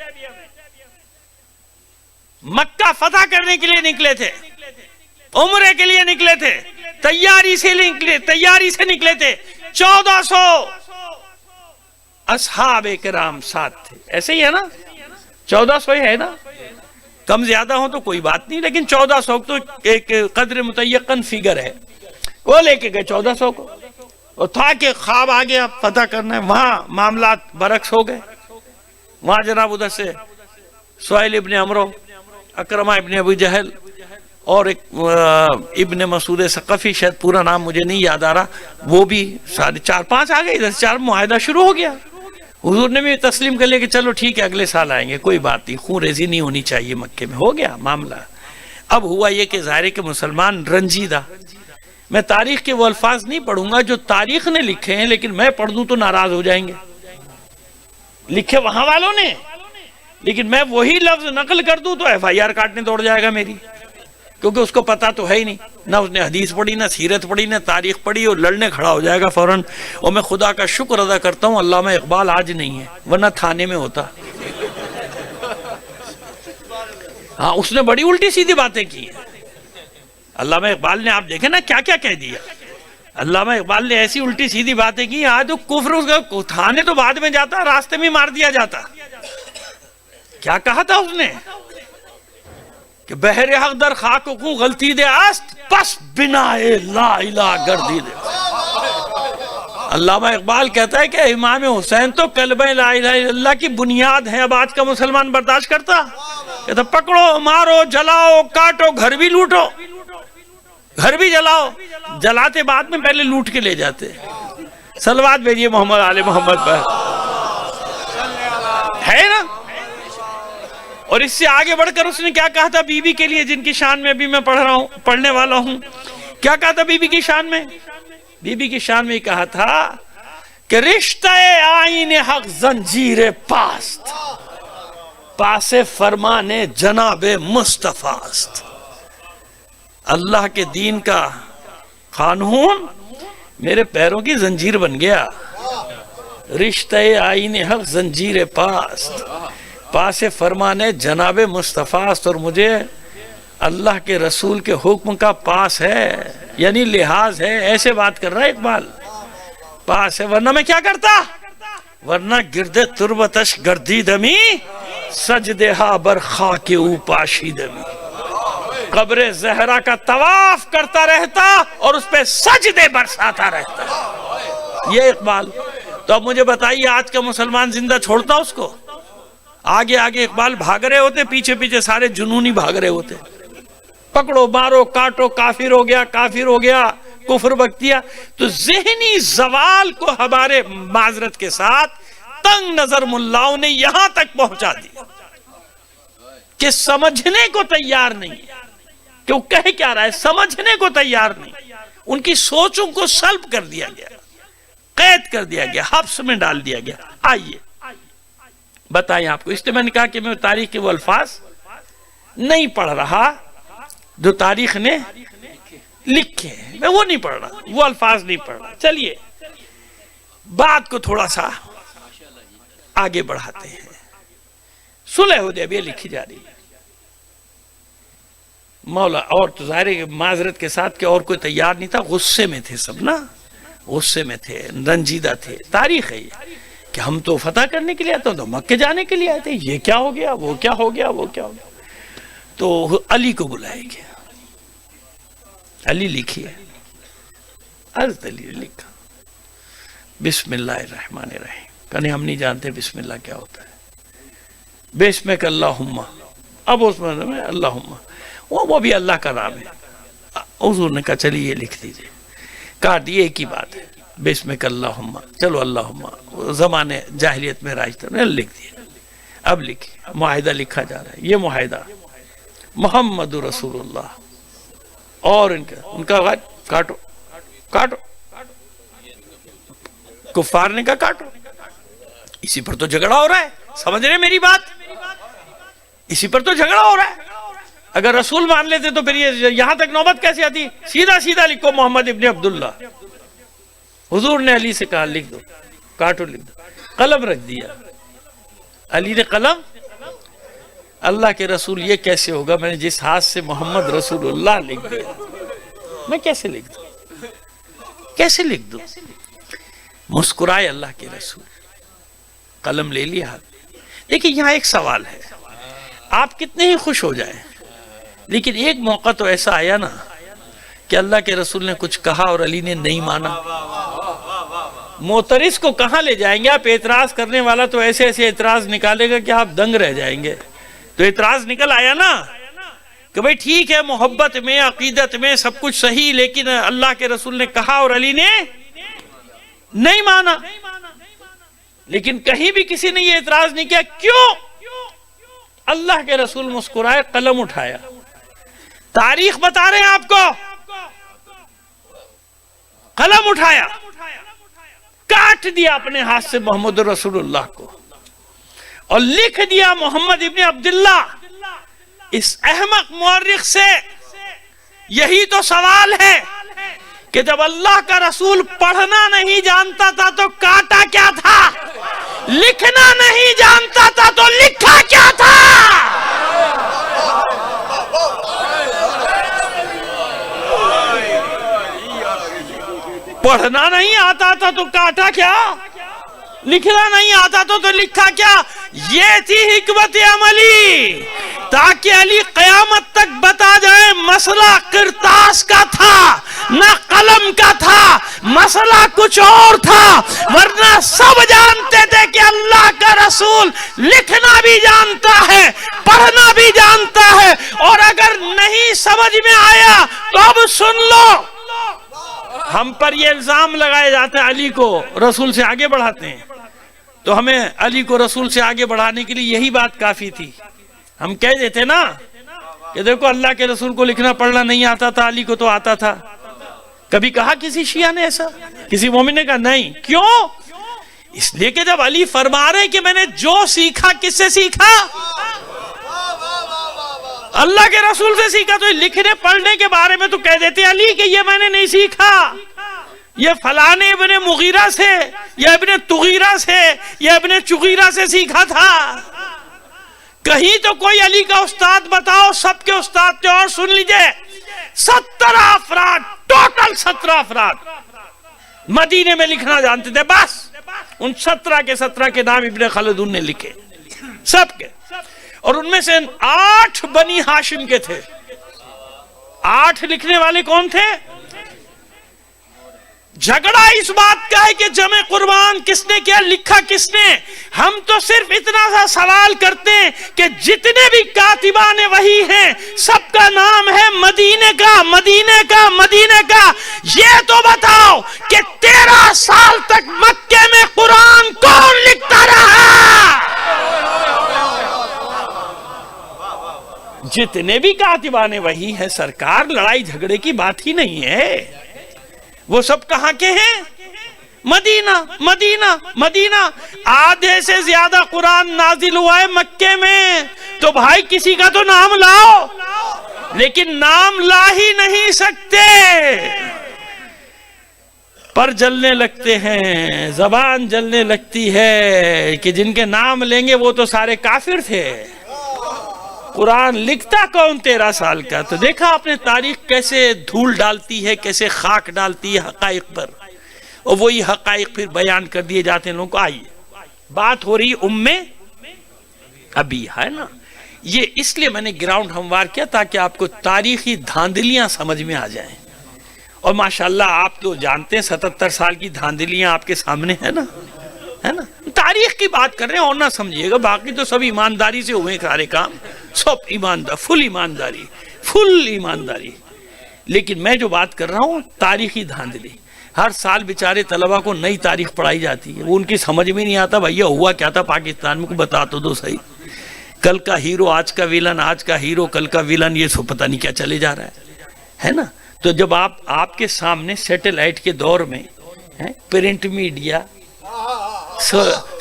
مکہ فتح کرنے کے لیے نکلے تھے، عمرے کے لیے نکلے تھے، تیاری سے نکلے تھے، 1400 اصحاب کرام ساتھ تھے، ایسے ہی ہے نا؟ 1400 ہی ہے نا، کم زیادہ ہوں تو کوئی بات نہیں، لیکن 1400 تو ایک قدر متیقن فیگر ہے۔ وہ لے کے گئے 1400 کو، اور تھا کہ خواب آ گیا فتح کرنا ہے، وہاں معاملات برعکس ہو گئے۔ وہاں جناب ادھر سے سہیل ابن عمرو، اکرمہ ابن ابو جہل، اور ایک ابن مسعود ثقفی، شاید پورا نام مجھے نہیں یاد آ رہا، وہ بھی 4-5 آ گئے، ادھر سے 4 معاہدہ شروع ہو گیا۔ حضور نے بھی تسلیم کر لیا کہ چلو ٹھیک ہے اگلے سال آئیں گے، کوئی بات نہیں، خون ریزی نہیں ہونی چاہیے مکے میں، ہو گیا معاملہ۔ اب ہوا یہ کہ ظاہر ہے کہ مسلمان رنجیدہ، میں تاریخ کے وہ الفاظ نہیں پڑھوں گا جو تاریخ نے لکھے ہیں، لیکن میں پڑھ دوں تو ناراض ہو جائیں گے، لکھے وہاں والوں نے، لیکن میں وہی لفظ نقل کر دوں تو FIR کاٹنے دوڑ جائے گا میری، کیونکہ اس کو پتا تو ہے ہی نہیں، نہ اس نے حدیث پڑھی، نہ سیرت پڑھی، نہ تاریخ پڑھی، اور لڑنے کھڑا ہو جائے گا فوراً۔ اور میں خدا کا شکر ادا کرتا ہوں علامہ اقبال آج نہیں ہے، ورنہ تھانے میں ہوتا۔ ہاں، اس نے بڑی الٹی سیدھی باتیں کی ہیں۔ علامہ اقبال نے، آپ دیکھیں نا کیا کیا کہہ دیا، علامہ اقبال نے ایسی الٹی سیدھی باتیں کی، آج تو کفر اس کا تھانے تو بعد میں جاتا، راستے میں مار دیا جاتا۔ کیا کہا تھا اس نے کہ بحر حق در خاک کو غلطی دے است، پس بنا لا الہ گردی دے۔ علامہ اقبال کہتا ہے کہ امام حسین تو کلمہ لا الہ الا اللہ کی بنیاد ہے، اب آج کا مسلمان برداشت کرتا؟ کہتا پکڑو، مارو، جلاؤ، کاٹو، گھر بھی لوٹو، گھر بھی جلاؤ، جلاتے بعد میں پہلے لوٹ کے لے جاتے۔ صلوات بھیجیے محمد آل محمد پر، ہے نا؟ اور اس سے آگے بڑھ کر اس نے کیا کہا تھا بی بی کے لیے، جن کی شان میں ابھی میں پڑھنے والا ہوں؟ کیا کہا تھا بی بی کی شان میں؟ بی بی کی شان میں کہا تھا کہ رشتہ آئین حق زنجیر پاست، پاس فرمان جناب مصطفیٰ است۔ اللہ کے دین کا قانون میرے پیروں کی زنجیر بن گیا، رشتہ آئین حق زنجیر پاست، پاس فرمان جناب مصطفیٰ است، اور مجھے اللہ کے رسول کے حکم کا پاس ہے، یعنی لحاظ ہے، ایسے بات کر رہا ہے اقبال، پاس ہے، ورنہ میں کیا کرتا؟ ورنہ گرد تربتش گردی دمی، سجدہا بر خاک او پاشی دمی۔ قبر زہرا کا طواف کرتا رہتا اور اس پہ سجدے برساتا رہتا. یہ اقبال. تو اب مجھے بتائیے آج کا مسلمان زندہ چھوڑتا اس کو؟ آگے آگے اقبال بھاگ رہے ہوتے، پیچھے پیچھے سارے جنونی بھاگ رہے ہوتے. پکڑو مارو کاٹو، کافر ہو گیا، کافر ہو گیا، کفر بکتیا. تو ذہنی زوال کو ہمارے معذرت کے ساتھ تنگ نظر ملاؤں نے یہاں تک پہنچا دیا کہ سمجھنے کو تیار نہیں ہے کہ وہ کہہ کیا رہا ہے، سمجھنے کو تیار نہیں. ان کی سوچوں کو سلب کر دیا گیا، قید کر دیا گیا، حبس میں ڈال دیا گیا. آئیے بتائیں آپ کو. اس لیے میں نے کہا کہ میں تاریخ کے وہ الفاظ نہیں پڑھ رہا جو تاریخ نے لکھے ہیں، میں وہ نہیں پڑھ رہا، وہ الفاظ نہیں پڑھ رہا. چلیے بات کو تھوڑا سا آگے بڑھاتے ہیں. صلح حدیبیہ لکھی جا رہی ہے. مولا اور تو ظاہر ہے معذرت کے ساتھ کہ اور کوئی تیار نہیں تھا، غصے میں تھے سب نا، غصے میں تھے، رنجیدہ تھے. تاریخ ہے یہ کہ ہم تو فتح کرنے کے لیے آتے ہیں، تو مکے جانے کے لیے آتے ہیں، یہ کیا ہو گیا، وہ کیا ہو گیا، وہ کیا ہو گیا. تو علی کو بلائے گیا. علی لکھی ہے، عرض علی لکھا بسم اللہ الرحمن الرحیم. کہنے ہم نہیں جانتے بسم اللہ کیا ہوتا ہے. بسمک اللہم، اب اس میں اللہم وہ بھی اللہ کا نام ہے. حضور نے کہا چلیے یہ لکھ دیجئے. کاٹ دیے، ایک ہی بات ہے، بسمک اللہم. چلو اللہم زمانے جاہلیت میں راج تھا، لکھ دیے. اب لکھیے، معاہدہ لکھا جا رہا ہے. یہ معاہدہ محمد رسول اللہ اور ان کا کاٹو کاٹو. کفار نے کہا کاٹو. اسی پر تو جھگڑا ہو رہا ہے، سمجھ رہے میری بات؟ اسی پر تو جھگڑا ہو رہا ہے. اگر رسول مان لیتے تو پھر یہاں تک نوبت کیسے آتی؟ سیدھا سیدھا لکھو محمد ابن عبداللہ. حضور نے علی سے کہا لکھ دو، کاٹو لکھ دو. قلم رکھ دیا. علی نے قلم. اللہ کے رسول یہ کیسے ہوگا، میں نے جس ہاتھ سے محمد رسول اللہ لکھ دیا، میں کیسے لکھ دوں، کیسے لکھ دوں؟ مسکرائے اللہ کے رسول، قلم لے لیا ہاتھ. دیکھیں یہاں ایک سوال ہے، آپ کتنے ہی خوش ہو جائیں لیکن ایک موقع تو ایسا آیا نا کہ اللہ کے رسول نے کچھ کہا اور علی نے نہیں مانا. معترض کو کہاں لے جائیں گے آپ؟ اعتراض کرنے والا تو ایسے ایسے اعتراض نکالے گا کہ آپ دنگ رہ جائیں گے. تو اعتراض نکل آیا نا کہ بھئی ٹھیک ہے، محبت میں عقیدت میں سب کچھ صحیح، لیکن اللہ کے رسول نے کہا اور علی نے نہیں مانا. لیکن کہیں بھی کسی نے یہ اعتراض نہیں کیا. کیوں؟ اللہ کے رسول مسکرائے، قلم اٹھایا. تاریخ بتا رہے ہیں آپ کو، قلم اٹھایا، کاٹ دیا اپنے ہاتھ سے محمد رسول اللہ کو اور لکھ دیا محمد ابن عبداللہ. اس احمق مورخ سے یہی تو سوال ہے کہ جب اللہ کا رسول پڑھنا نہیں جانتا تھا تو کاٹا کیا تھا؟ لکھنا نہیں جانتا تھا تو لکھا کیا تھا؟ پڑھنا نہیں آتا تھا تو کاٹا کیا؟ لکھنا نہیں آتا تو لکھا کیا؟ یہ تھی حکمت عملی، تاکہ علی قیامت تک بتا جائے مسئلہ کرتاس کا تھا نہ قلم کا تھا، مسئلہ کچھ اور تھا. ورنہ سب جانتے تھے کہ اللہ کا رسول لکھنا بھی جانتا ہے، پڑھنا بھی جانتا ہے. اور اگر نہیں سمجھ میں آیا تو اب سن لو، ہم پر یہ الزام لگائے جاتے ہیں علی کو رسول سے آگے بڑھاتے ہیں. تو ہمیں علی کو رسول سے آگے بڑھانے کے لیے یہی بات کافی تھی. ہم کہہ دیتے نا کہ دیکھو اللہ کے رسول کو لکھنا پڑھنا نہیں آتا تھا، علی کو تو آتا تھا. کبھی کہا کسی شیعہ نے ایسا؟ کسی مومن نے کہا نہیں. کیوں؟ اس لیے کہ جب علی فرما رہے کہ میں نے جو سیکھا کس سے سیکھا؟ اللہ کے رسول سے سیکھا. تو لکھنے پڑھنے کے بارے میں تو کہہ دیتے علی کہ یہ میں نے نہیں سیکھا، یہ فلانے ابن مغیرہ سے یا ابن تغیرہ سے یا ابن چغیرہ سے سیکھا تھا. کہیں تو کوئی علی کا استاد بتاؤ. سب کے استاد تھے. اور سن لیجئے، 17 افراد، ٹوٹل 17 افراد مدینے میں لکھنا جانتے تھے. بس ان 17 کے 17 کے نام ابن خلدون نے لکھے، سب کے. اور ان میں سے 8 بنی ہاشم کے تھے. 8 لکھنے والے کون تھے؟ جھگڑا اس بات کا ہے کہ جمع قربان کس نے کیا، لکھا کس نے. ہم تو صرف اتنا سا سوال کرتے ہیں کہ جتنے بھی کاتبان وحی ہیں سب کا نام ہے مدینے کا مدینے کا مدینے کا. یہ تو بتاؤ کہ 13 سال تک مکے میں قرآن کون لکھتا رہا؟ جتنے بھی کاتبان وحی ہیں سرکار، لڑائی جھگڑے کی بات ہی نہیں ہے. وہ سب کہاں کے ہیں؟ مدینہ مدینہ مدینہ. آدھے سے زیادہ قرآن نازل ہوا ہے مکے میں. تو بھائی کسی کا تو نام لاؤ، لیکن نام لا ہی نہیں سکتے. پر جلنے لگتے ہیں، زبان جلنے لگتی ہے کہ جن کے نام لیں گے وہ تو سارے کافر تھے. قرآن لکھتا کون 13 سال کا؟ تو دیکھا آپ نے تاریخ کیسے دھول ڈالتی ہے، کیسے خاک ڈالتی ہے حقائق پر، اور وہی حقائق پھر بیان کر دیے جاتے ہیں لوگوں کو. آئیے بات ہو رہی ابھی ہے نا. یہ اس لیے میں نے گراؤنڈ ہموار کیا تاکہ آپ کو تاریخی دھاندلیاں سمجھ میں آ جائیں. اور ماشاءاللہ آپ تو جانتے ہیں 77 سال کی دھاندلیاں آپ کے سامنے ہے نا. تاریخ کی بات کر رہے ہیں اور نہ سمجھیے گا، باقی تو سب ایمانداری سے ہوئے سارے کام، سب ایماندار، فل ایمانداری. لیکن میں جو بات کر رہا ہوں تاریخی دھاندلی. ہر سال بیچارے طلبہ کو نئی تاریخ پڑھائی جاتی ہے، وہ ان کی سمجھ میں نہیں آتا بھیا ہوا کیا تھا پاکستان میں، کو بتا تو دو صحیح. کل کا ہیرو آج کا ویلن، آج کا ہیرو کل کا ویلن، یہ سب پتہ نہیں کیا چلے جا رہا ہے نا. تو جب آپ کے سامنے سیٹلائٹ کے دور میں print media,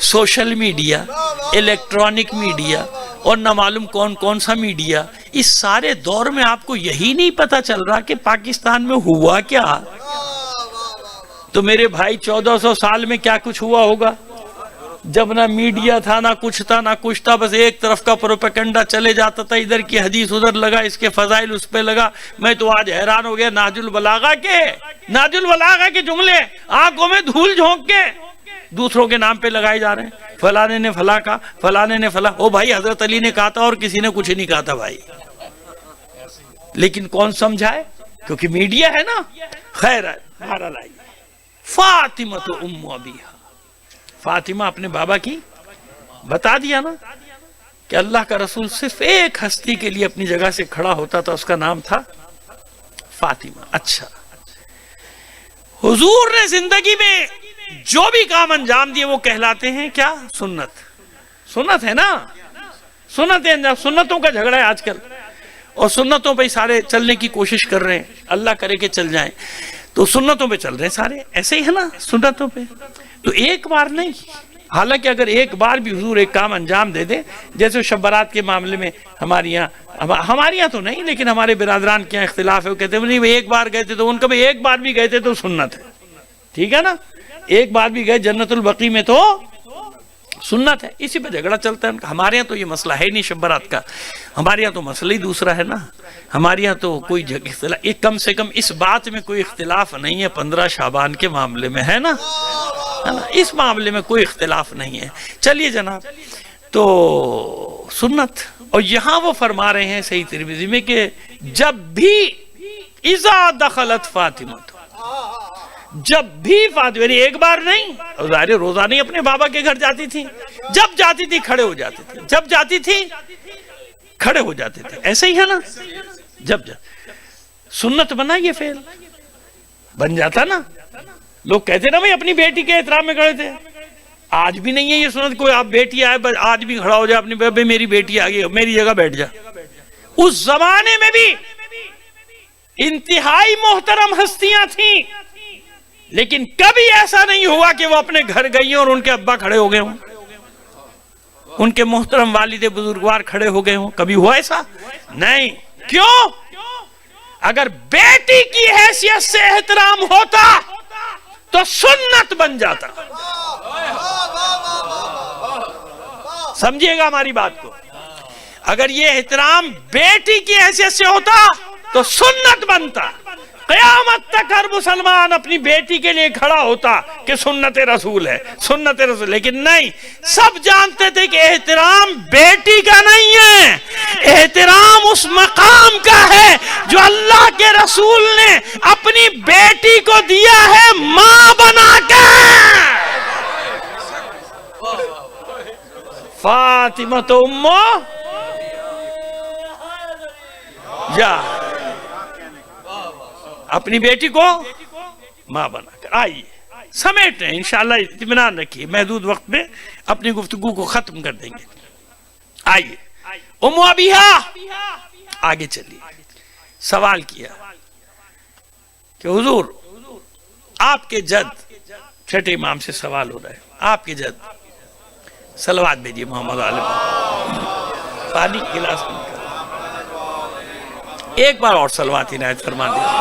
social media, electronic media اور نہ معلوم کون سا میڈیا، اس سارے دور میں آپ کو یہی نہیں پتا چل رہا کہ پاکستان میں ہوا کیا. تو میرے بھائی 1400 سال میں کیا کچھ ہوا ہوگا، جب نہ میڈیا تھا، نہ کچھ تھا، بس ایک طرف کا پروپیگنڈا چلے جاتا تھا، ادھر کی حدیث ادھر لگا، اس کے فضائل اس پہ لگا. میں تو آج حیران ہو گیا، نہج البلاغہ کے جملے آنکھوں میں دھول جھونک کے دوسروں کے نام پہ لگائے جا رہے ہیں. فلانے نے فلاں کہا، فلانے نے فلاں. او بھائی حضرت علی نے کہا تھا اور کسی نے کچھ نہیں کہا تھا بھائی. لیکن کون سمجھائے، کیونکہ میڈیا ہے نا. خیر ہے، بہرحال آئیے. فاطمہ تو ام ابیہا، فاطمہ اپنے بابا کی بتا دیا نا کہ اللہ کا رسول صرف ایک ہستی کے لیے اپنی جگہ سے کھڑا ہوتا تھا، اس کا نام تھا فاطمہ. اچھا، حضور نے زندگی میں جو بھی کام انجام دیے وہ کہلاتے ہیں کیا؟ سنت ہے نا. سنتوں کا جھگڑا ہے آج کل، اور سنتوں پہ سارے چلنے کی کوشش کر رہے ہیں. اللہ کرے کہ چل جائیں. تو سنتوں پہ چل رہے ہیں سارے، ایسے ہی ہے نا سنتوں پہ. تو ایک بار نہیں، حالانکہ اگر ایک بار بھی حضور ایک کام انجام دے دے، جیسے شب برات کے معاملے میں ہمارے یہاں تو نہیں لیکن ہمارے برادران کے یہاں اختلاف ہے، وہ کہتے ہیں نہیں ایک بار گئے تھے، تو ان کا بھی ایک بار بھی گئے تھے تو سنت ہے. ٹھیک ہے نا، ایک بار بھی گئے جنت البقیع میں تو سنت ہے. اسی پہ جھگڑا چلتا ہے. ہمارے یہاں تو یہ مسئلہ ہے نہیں شب برات کا، ہمارے یہاں تو مسئلہ ہی دوسرا ہے نا. ہمارے یہاں تو کوئی اختلاف، کم سے کم اس بات میں کوئی اختلاف نہیں ہے 15 شعبان کے معاملے میں، ہے نا. اس معاملے میں کوئی اختلاف نہیں ہے. چلیے جناب، تو سنت. اور یہاں وہ فرما رہے ہیں صحیح ترمذی میں کہ جب بھی اذا دخلت فاطمہ، جب بھی فاطمہ، یعنی ایک بار نہیں، ظاہر روزانہ ہی اپنے بابا کے گھر جاتی تھی. جب جاتی تھی کھڑے ہو جاتے تھے، جب جاتی تھی کھڑے ہو جاتے تھے. ایسے ہی ہے نا، جب سنت بنا، یہ فعل بن جاتا نا. لوگ کہتے نا بھائی اپنی بیٹی کے احترام میں کھڑے تھے. آج بھی نہیں ہے یہ سنت، کوئی آپ بیٹی آئے بس آج بھی کھڑا ہو جائے اپنی بھائی میری بیٹی آ گئی میری جگہ بیٹھ جا. اس زمانے میں بھی انتہائی محترم ہستیاں تھیں، لیکن کبھی ایسا نہیں ہوا کہ وہ اپنے گھر گئی اور ان کے ابا کھڑے ہو گئے ہوں، ان کے محترم والد بزرگوار کھڑے ہو گئے ہوں. کبھی ہوا ایسا؟ نہیں. کیوں؟ اگر بیٹی کی حیثیت سے احترام ہوتا تو سنت بن جاتا. سمجھیے گا ہماری بات کو. اگر یہ احترام بیٹی کی حیثیت سے ہوتا تو سنت بنتا. قیامت تک ہر مسلمان اپنی بیٹی کے لیے کھڑا ہوتا کہ سنت رسول ہے، سنت رسول، لیکن نہیں، سب جانتے تھے کہ احترام بیٹی کا نہیں ہے، احترام اس مقام کا ہے جو اللہ کے رسول نے اپنی بیٹی کو دیا ہے ماں بنا کے۔ فاطمہ تو امو جا، اپنی بیٹی کو ماں بنا کر آئیے سمیٹ رہے ہیں، انشاءاللہ اطمینان رکھیے، محدود وقت میں اپنی گفتگو کو ختم کر دیں گے۔ آئیے ام ابیہا آگے چلیے، سوال کیا کہ حضور آپ کے جد، چھٹے امام سے سوال ہو رہا ہے، آپ کے جد صلوات بھیجیے محمد علیہ، پانی گلاس میں ایک بار اور صلوات عنایت فرما دیجیے۔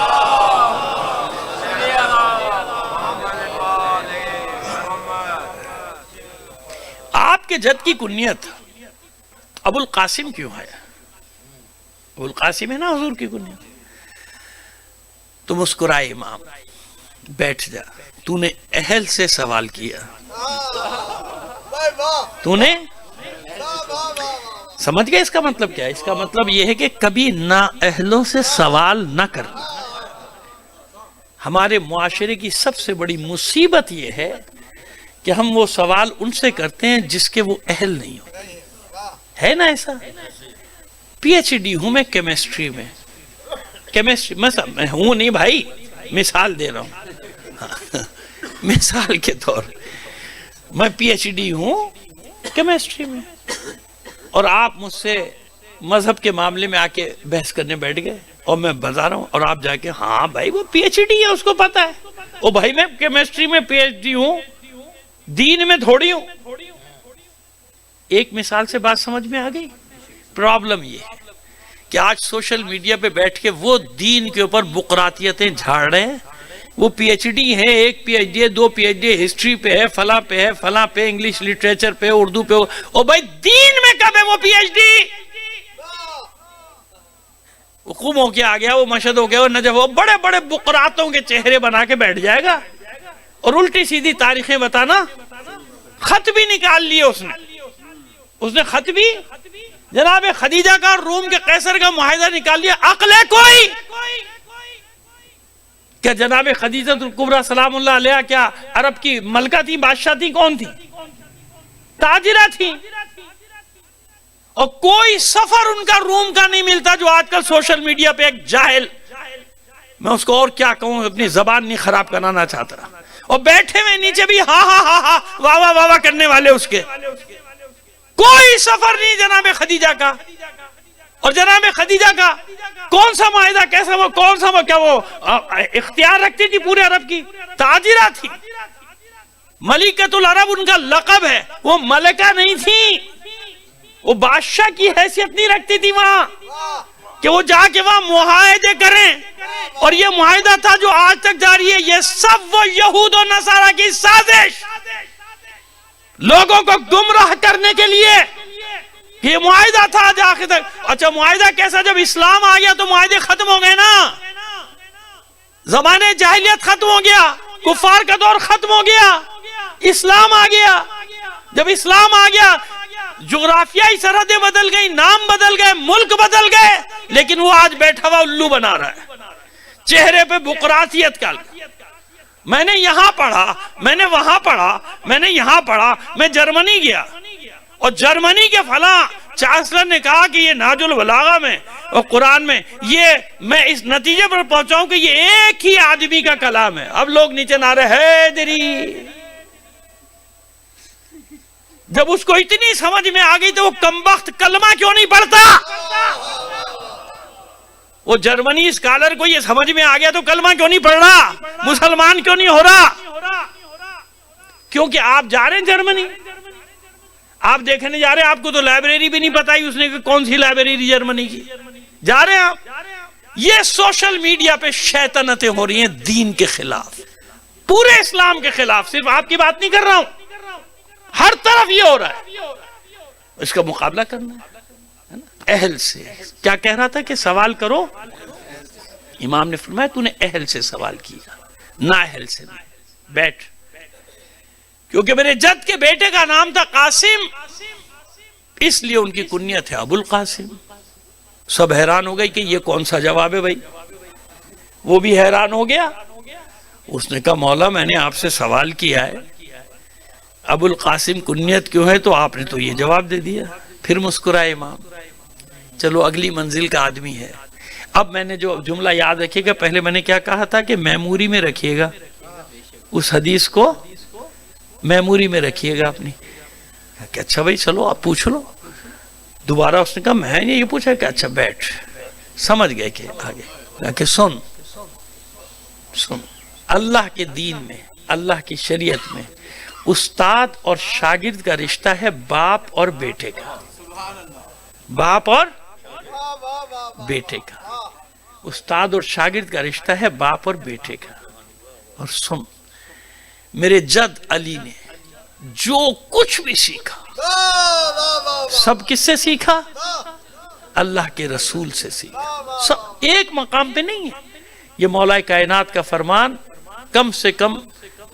آپ کے جد کی کنیت ابو القاسم کیوں ہے؟ ابو القاسم ہے نا حضور کی کنیت۔ تو مسکرائے امام، بیٹھ جا، تو نے اہل سے سوال کیا، تو نے سمجھ گئے اس کا مطلب کیا ہے؟ اس کا مطلب یہ ہے کہ کبھی نا اہلوں سے سوال نہ کرنا۔ ہمارے معاشرے کی سب سے بڑی مصیبت یہ ہے کہ ہم وہ سوال ان سے کرتے ہیں جس کے وہ اہل نہیں ہوتے، ہے نا ایسا؟ پی ایچ ڈی ہوں میں کیمسٹری میں، کیمسٹری میں ہوں نہیں بھائی، مثال دے رہا ہوں، مثال کے طور میں پی ایچ ڈی ہوں کیمسٹری میں، اور آپ مجھ سے مذہب کے معاملے میں آ کے بحث کرنے بیٹھ گئے اور میں بتا رہا ہوں، اور آپ جا کے ہاں بھائی وہ پی ایچ ڈی ہے، اس کو پتا ہے، او بھائی میں کیمسٹری میں پی ایچ ڈی ہوں، دین میں تھوڑی ہوں۔ ایک مثال سے بات سمجھ میں آ گئی؟ پرابلم یہ ہے کہ آج سوشل میڈیا پہ بیٹھ کے وہ دین کے اوپر بقراتیتیں جھاڑ رہے ہیں، وہ پی ایچ ڈی ہے، ایک پی ایچ ڈی ہے، دو پی ایچ ڈی، ہسٹری پہ ہے، فلاں پہ ہے، فلاں پہ، انگلش لٹریچر پہ، اردو پہ، او بھائی دین میں کب ہے وہ پی ایچ ڈی؟ حکوم ہو کے آ گیا، وہ مشہد ہو گیا، وہ نجف، وہ بڑے بڑے بقراتوں کے چہرے بنا کے بیٹھ جائے گا اور الٹی سیدھی تاریخیں بتانا۔ خط بھی نکال لیے اس نے خط بھی، جناب خدیجہ کا روم کے قیصر کا معاہدہ نکال لیا۔ عقل ہے کوئی کیا جناب خدیجہ الکبریٰ سلام اللہ علیہ کیا عرب کی ملکہ تھی، بادشاہ تھی، کون تھی؟ تاجرہ تھی، اور کوئی سفر ان کا روم کا نہیں ملتا جو آج کل سوشل میڈیا پہ ایک جاہل، میں اس کو اور کیا کہوں، اپنی زبان نہیں خراب کرانا چاہتا، اور بیٹھے ہوئے نیچے بھی ہاں ہاں ہاں ہاں واہ واہ واہ کرنے والے اس کے، کوئی سفر نہیں جناب خدیجہ کا۔ اور جناب خدیجہ کا کون سا معاہدہ، کیسا وہ، کون سا وہ، کیا وہ اختیار رکھتی تھی پورے عرب کی؟ تاجرہ تھی، ملکۃ العرب ان کا لقب ہے، وہ ملکہ نہیں تھی، وہ بادشاہ کی حیثیت نہیں رکھتی تھی وہاں کہ وہ جا کے وہاں معاہدے کریں۔ اور یہ معاہدہ تھا جو آج تک جاری ہے، یہ سب وہ یہود و نصارہ کی سازش، لوگوں کو گمراہ کرنے کے لیے یہ معاہدہ تھا آج آخر تک۔ اچھا معاہدہ کیسا؟ جب اسلام آ گیا تو معاہدے ختم ہو گئے نا، زمانے جاہلیت ختم ہو گیا، کفار کا دور ختم ہو گیا، اسلام آ گیا۔ جب اسلام آ گیا جغرافیائی سرحدیں بدل گئی، نام بدل گئے، ملک بدل گئے، لیکن وہ آج بیٹھا ہوا الو بنا رہا ہے، چہرے پہ بقراتیت کا۔ میں نے یہاں پڑھا، میں نے وہاں پڑھا، میں نے یہاں پڑھا، میں جرمنی گیا اور جرمنی کے فلاں چانسلر نے کہا کہ یہ نہج البلاغہ میں اور قرآن میں، یہ میں اس نتیجے پر پہنچاؤں کہ یہ ایک ہی آدمی کا کلام ہے۔ اب لوگ نیچے نعرے حیدری، جب اس کو اتنی سمجھ میں آ گئی تو وہ کمبخت کلمہ کیوں نہیں پڑھتا؟ وہ جرمنی اسکالر کو یہ سمجھ میں آ گیا تو کلمہ کیوں نہیں پڑھ رہا؟ مسلمان کیوں نہیں ہو رہا؟ کیونکہ آپ جا رہے ہیں جرمنی، آپ دیکھنے جا رہے ہیں، آپ کو تو لائبریری بھی نہیں بتائی اس نے کہ کون سی لائبریری جرمنی کی، جا رہے ہیں آپ۔ یہ سوشل میڈیا پہ شیطنتیں ہو رہی ہیں دین کے خلاف، پورے اسلام کے خلاف، صرف آپ کی بات نہیں کر رہا ہوں، ہر طرف یہ ہو رہا ہے۔ اس کا مقابلہ کرنا ہے اہل سے۔ کیا کہہ رہا تھا کہ سوال کرو، امام نے فرمایا تو نے اہل سے سوال کیا، نہ اہل سے نہیں، بیٹھ، کیونکہ میرے جد کے بیٹے کا نام تھا قاسم، اس لیے ان کی کنیت ہے ابو القاسم۔ سب حیران ہو گئی کہ یہ کون سا جواب ہے بھائی، وہ بھی حیران ہو گیا۔ اس نے کہا مولا میں نے آپ سے سوال کیا ہے ابو القاسم کنیت کیوں ہے، تو آپ نے تو یہ جواب دے دیا۔ پھر مسکرائے امام، چلو اگلی منزل کا آدمی ہے۔ اب میں نے جو جملہ یاد رکھیے گا، پہلے میں نے کیا کہا تھا کہ میموری میں رکھیے گا، اس حدیث کو میموری میں رکھیے گا اپنی، کہ اچھا بھائی چلو آپ پوچھ لو۔ دوبارہ اس نے کہا میں نے یہ پوچھا، کہ اچھا بیٹھ، سمجھ گئے کہ آگے کہ سن اللہ کے دین میں، اللہ کی شریعت میں استاد اور شاگرد کا رشتہ ہے باپ اور بیٹے کا، باپ اور بیٹے کا، استاد اور شاگرد کا رشتہ ہے باپ اور بیٹے کا۔ اور سن، میرے جد علی نے جو کچھ بھی سیکھا سب کس سے سیکھا؟ اللہ کے رسول سے سیکھا، سب ایک مقام پہ نہیں ہے۔ یہ مولا کائنات کا فرمان کم سے کم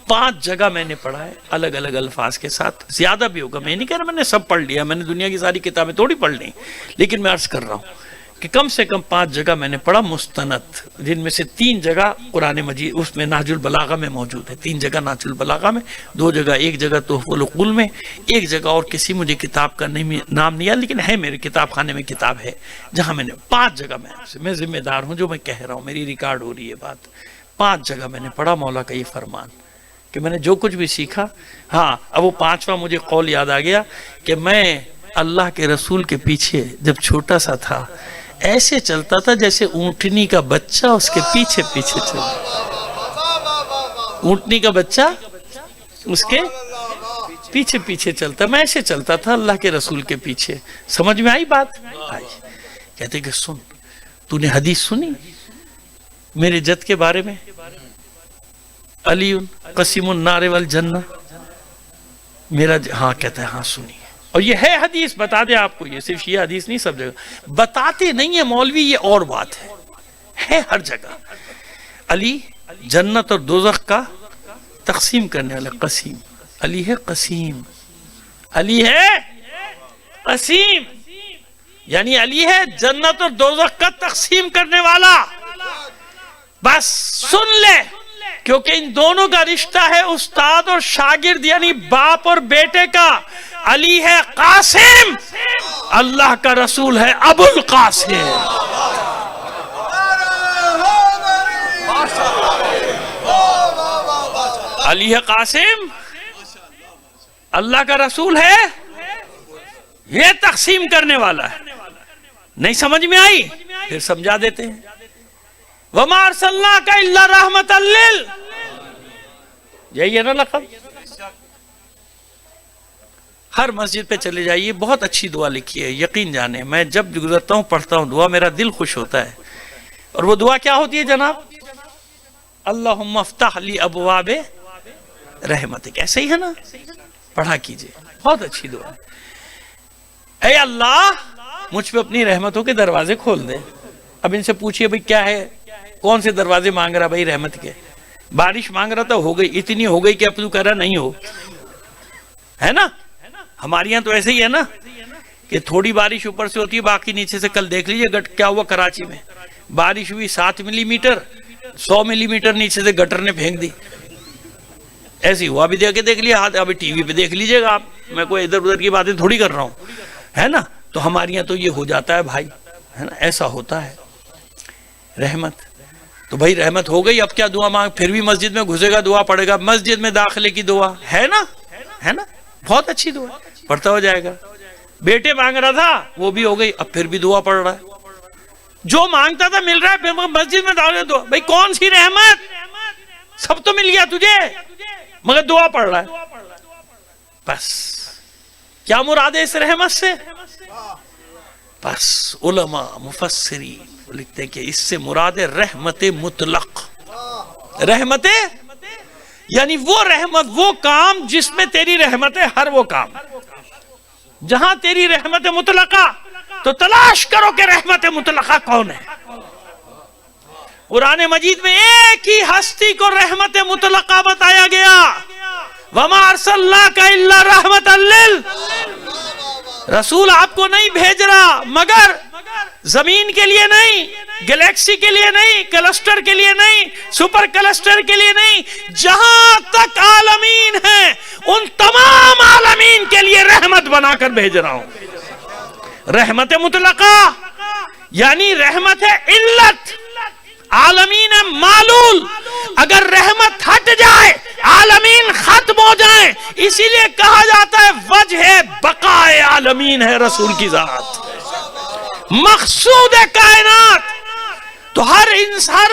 5 جگہ میں نے پڑھا ہے، الگ الگ الفاظ کے ساتھ، زیادہ بھی ہوگا، میں نہیں کہہ رہا میں نے سب پڑھ لیا، میں نے دنیا کی ساری کتابیں تھوڑی پڑھ لی، لیکن میں عرض کر رہا ہوں کہ کم سے کم 5 جگہ میں نے پڑھا مستند، جن میں سے 3 جگہ قرآن مجید اس میں نہج البلاغہ میں موجود ہے، 3 جگہ نہج البلاغہ میں، 2 جگہ، 1 جگہ تحفۃ العقول میں، 1 جگہ اور کسی مجھے کتاب کا نام نہیں ہے، لیکن ہے میرے کتاب خانے میں کتاب ہے جہاں میں نے 5 جگہ میں ذمہ دار ہوں جو میں کہہ رہا ہوں، میری ریکارڈ ہو رہی ہے بات، 5 جگہ میں نے پڑھا مولا کا یہ فرمان کہ میں نے جو کچھ بھی سیکھا۔ ہاں اب وہ 5واں مجھے قول یاد آ گیا کہ میں اللہ کے رسول کے پیچھے جب چھوٹا سا تھا ایسے چلتا تھا جیسے اونٹنی کا بچہ اس کے پیچھے پیچھے چلتا، اونٹنی کا بچہ اس کے پیچھے پیچھے چلتا، میں ایسے چلتا تھا اللہ کے رسول کے پیچھے۔ سمجھ میں آئی بات؟ آئی۔ کہتے کہ سن، تو نے حدیث سنی میرے جد کے بارے میں، علی قسیم النار والجنہ، میرا ہاں کہتا ہے ہاں سنی، اور یہ ہے حدیث، بتا دیں آپ کو، یہ صرف یہ حدیث نہیں، سب جگہ بتاتے نہیں ہیں مولوی، یہ اور بات ہے ہر جگہ۔ علی جنت اور دوزخ کا تقسیم کرنے والا، قسیم، علی ہے قسیم، علی ہے قسیم، یعنی علی ہے جنت اور دوزخ کا تقسیم کرنے والا۔ بس سن لے، کیونکہ ان دونوں کا رشتہ ہے استاد اور شاگرد یعنی باپ اور بیٹے کا۔ علی ہے قاسم، اللہ کا رسول ہے ابو القاسم۔ علی ہے قاسم، اللہ کا رسول ہے، یہ تقسیم کرنے والا ہے۔ نہیں سمجھ میں آئی؟ پھر سمجھا دیتے ہیں، وَمَا أَرْسَلْنَاكَ إِلَّا رَحْمَةً یہی ہے نا لقب۔ ہر مسجد پہ چلے جائیے، بہت اچھی دعا لکھی ہے، یقین جانے میں جب گزرتا ہوں پڑھتا ہوں دعا، میرا دل خوش ہوتا ہے۔ اور وہ دعا کیا ہوتی ہے جناب؟ اللہم افتح لی ابواب رحمتک، ایسے ہی ہے نا، پڑھا کیجئے، بہت اچھی دعا ہے۔ اے اللہ مجھ پہ اپنی رحمتوں کے دروازے کھول دے۔ اب ان سے پوچھئے بھئی کیا ہے، کون سے دروازے مانگ رہا بھائی رحمت کے؟ بارش مانگ رہا تو ہو گئی، اتنی ہو گئی کہ اب تو کہہ رہا نہیں ہو، ہے نا؟ ہمارے یہاں تو ایسے ہی ہے نا کہ تھوڑی بارش اوپر سے ہوتی ہے، باقی نیچے سے۔ کل دیکھ لیجئے کیا ہوا کراچی میں، بارش ہوئی 7 ملی میٹر، 100 ملی میٹر نیچے سے گٹر نے پھینک دی، ایسی ہوا بھی دیکھ لیا، ابھی ٹی وی پہ دیکھ لیجئے گا آپ، میں کوئی ادھر ادھر کی باتیں تھوڑی کر رہا ہوں، ہے نا؟ تو ہمارے یہاں تو یہ ہو جاتا ہے بھائی، ہے نا، ایسا ہوتا ہے رحمت۔ تو بھائی رحمت ہو گئی، اب کیا دعا مانگ؟ پھر بھی مسجد میں گھسے گا دعا پڑے گا، مسجد میں داخلے کی دعا ہے نا، ہے نا، بہت اچھی دعا، پڑھتا ہو جائے گا۔ بیٹے مانگ رہا تھا وہ بھی ہو گئی، اب پھر بھی دعا پڑھ رہا ہے، جو مانگتا تھا مل رہا ہے، پھر مسجد میں داخلے دعا۔ بھائی کون سی رحمت؟ سب تو مل گیا تجھے مگر دعا پڑھ رہا ہے۔ بس کیا مراد ہے اس رحمت سے؟ بس علماء مفسرین لکھتے ہیں کہ اس سے مراد ہے رحمت مطلق۔ رحمت یعنی وہ رحمت، وہ کام جس میں تیری رحمت ہے، ہر وہ کام جہاں تیری رحمت مطلقہ، تو تلاش کرو کہ رحمت مطلقہ کون ہے۔ قرآن مجید میں ایک ہی ہستی کو رحمت مطلقہ بتایا گیا، وَمَا أَرْسَلْنَاكَ إِلَّا رَحْمَةً رسول آپ کو نہیں بھیج رہا مگر زمین کے لیے نہیں، گلیکسی کے لیے نہیں، کلسٹر کے لیے نہیں، سپر کلسٹر کے لیے نہیں، جہاں تک عالمین ہیں ان تمام عالمین کے لیے رحمت بنا کر بھیج رہا ہوں۔ رحمت مطلقہ یعنی رحمت ہے علت، عالمین معلول، اگر رحمت ہٹ جائے عالمین ختم ہو جائیں، اسی لیے کہا جاتا ہے وجہ بقائے عالمین ہے رسول کی ذات، مقصود کائنات۔ تو ہر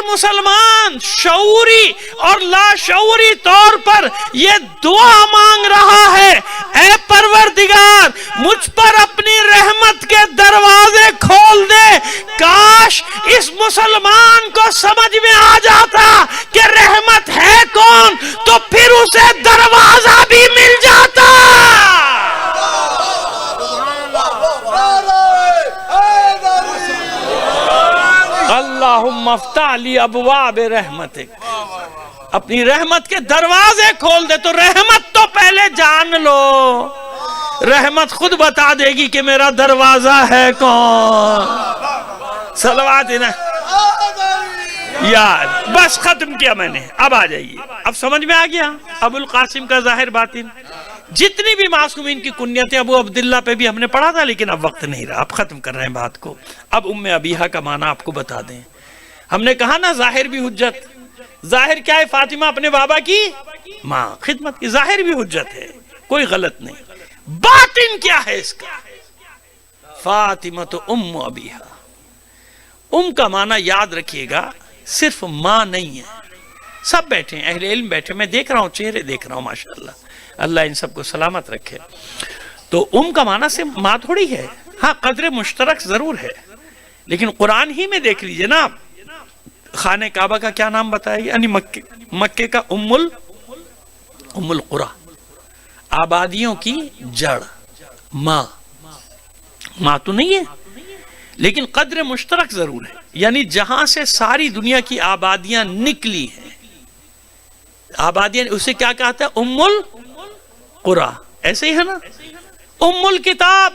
مسلمان شعوری اور لاشعوری طور پر یہ دعا مانگ رہا ہے، اے پروردگار مجھ پر اپنی رحمت کے دروازے کھول دے۔ کاش اس مسلمان کو سمجھ میں آ جاتا کہ رحمت ہے کون، تو پھر اسے دروازہ بھی مل جاتا۔ اللہم افتح لی ابواب رحمتک، اپنی رحمت کے دروازے کھول دے۔ تو رحمت تو پہلے جان لو، رحمت خود بتا دے گی کہ میرا دروازہ ہے کون۔ صلوات نا یار، بس ختم کیا میں نے، اب آ جائیے، اب سمجھ میں آ گیا ابو القاسم کا ظاہر باطن۔ جتنی بھی معصومین کی کنیتیں ابو عبداللہ پہ بھی ہم نے پڑھا تھا، لیکن اب وقت نہیں رہا، اب ختم کر رہے ہیں بات کو۔ اب ام ابیہا کا معنی آپ کو بتا دیں۔ ہم نے کہا نا ظاہر بھی حجت، ظاہر کیا ہے؟ فاطمہ اپنے بابا کی ماں، خدمت کی، ظاہر بھی حجت ہے، کوئی غلط نہیں۔ باطن کیا ہے اس کا؟ فاطمہ تو ام ابیہا۔ ام کا معنی یاد رکھیے گا، صرف ماں نہیں ہے۔ سب بیٹھے ہیں، اہل علم بیٹھے، میں دیکھ رہا ہوں، چہرے دیکھ رہا ہوں، ماشاءاللہ، اللہ ان سب کو سلامت رکھے۔ تو ام کا معنی سے ماں تھوڑی ہے، ہاں قدر مشترک ضرور ہے، لیکن قرآن ہی میں دیکھ لیجئے نا، خانہ کعبہ کا کیا نام بتایا گیا؟ یعنی مکے کا ام القرى، آبادیوں کی جڑ، ماں تو نہیں ہے، لیکن قدر مشترک ضرور ہے، یعنی جہاں سے ساری دنیا کی آبادیاں نکلی ہیں، آبادیاں، اسے کیا کہتا ہے؟ ام القرى، ایسے ہی ہے نا۔ ام الکتاب،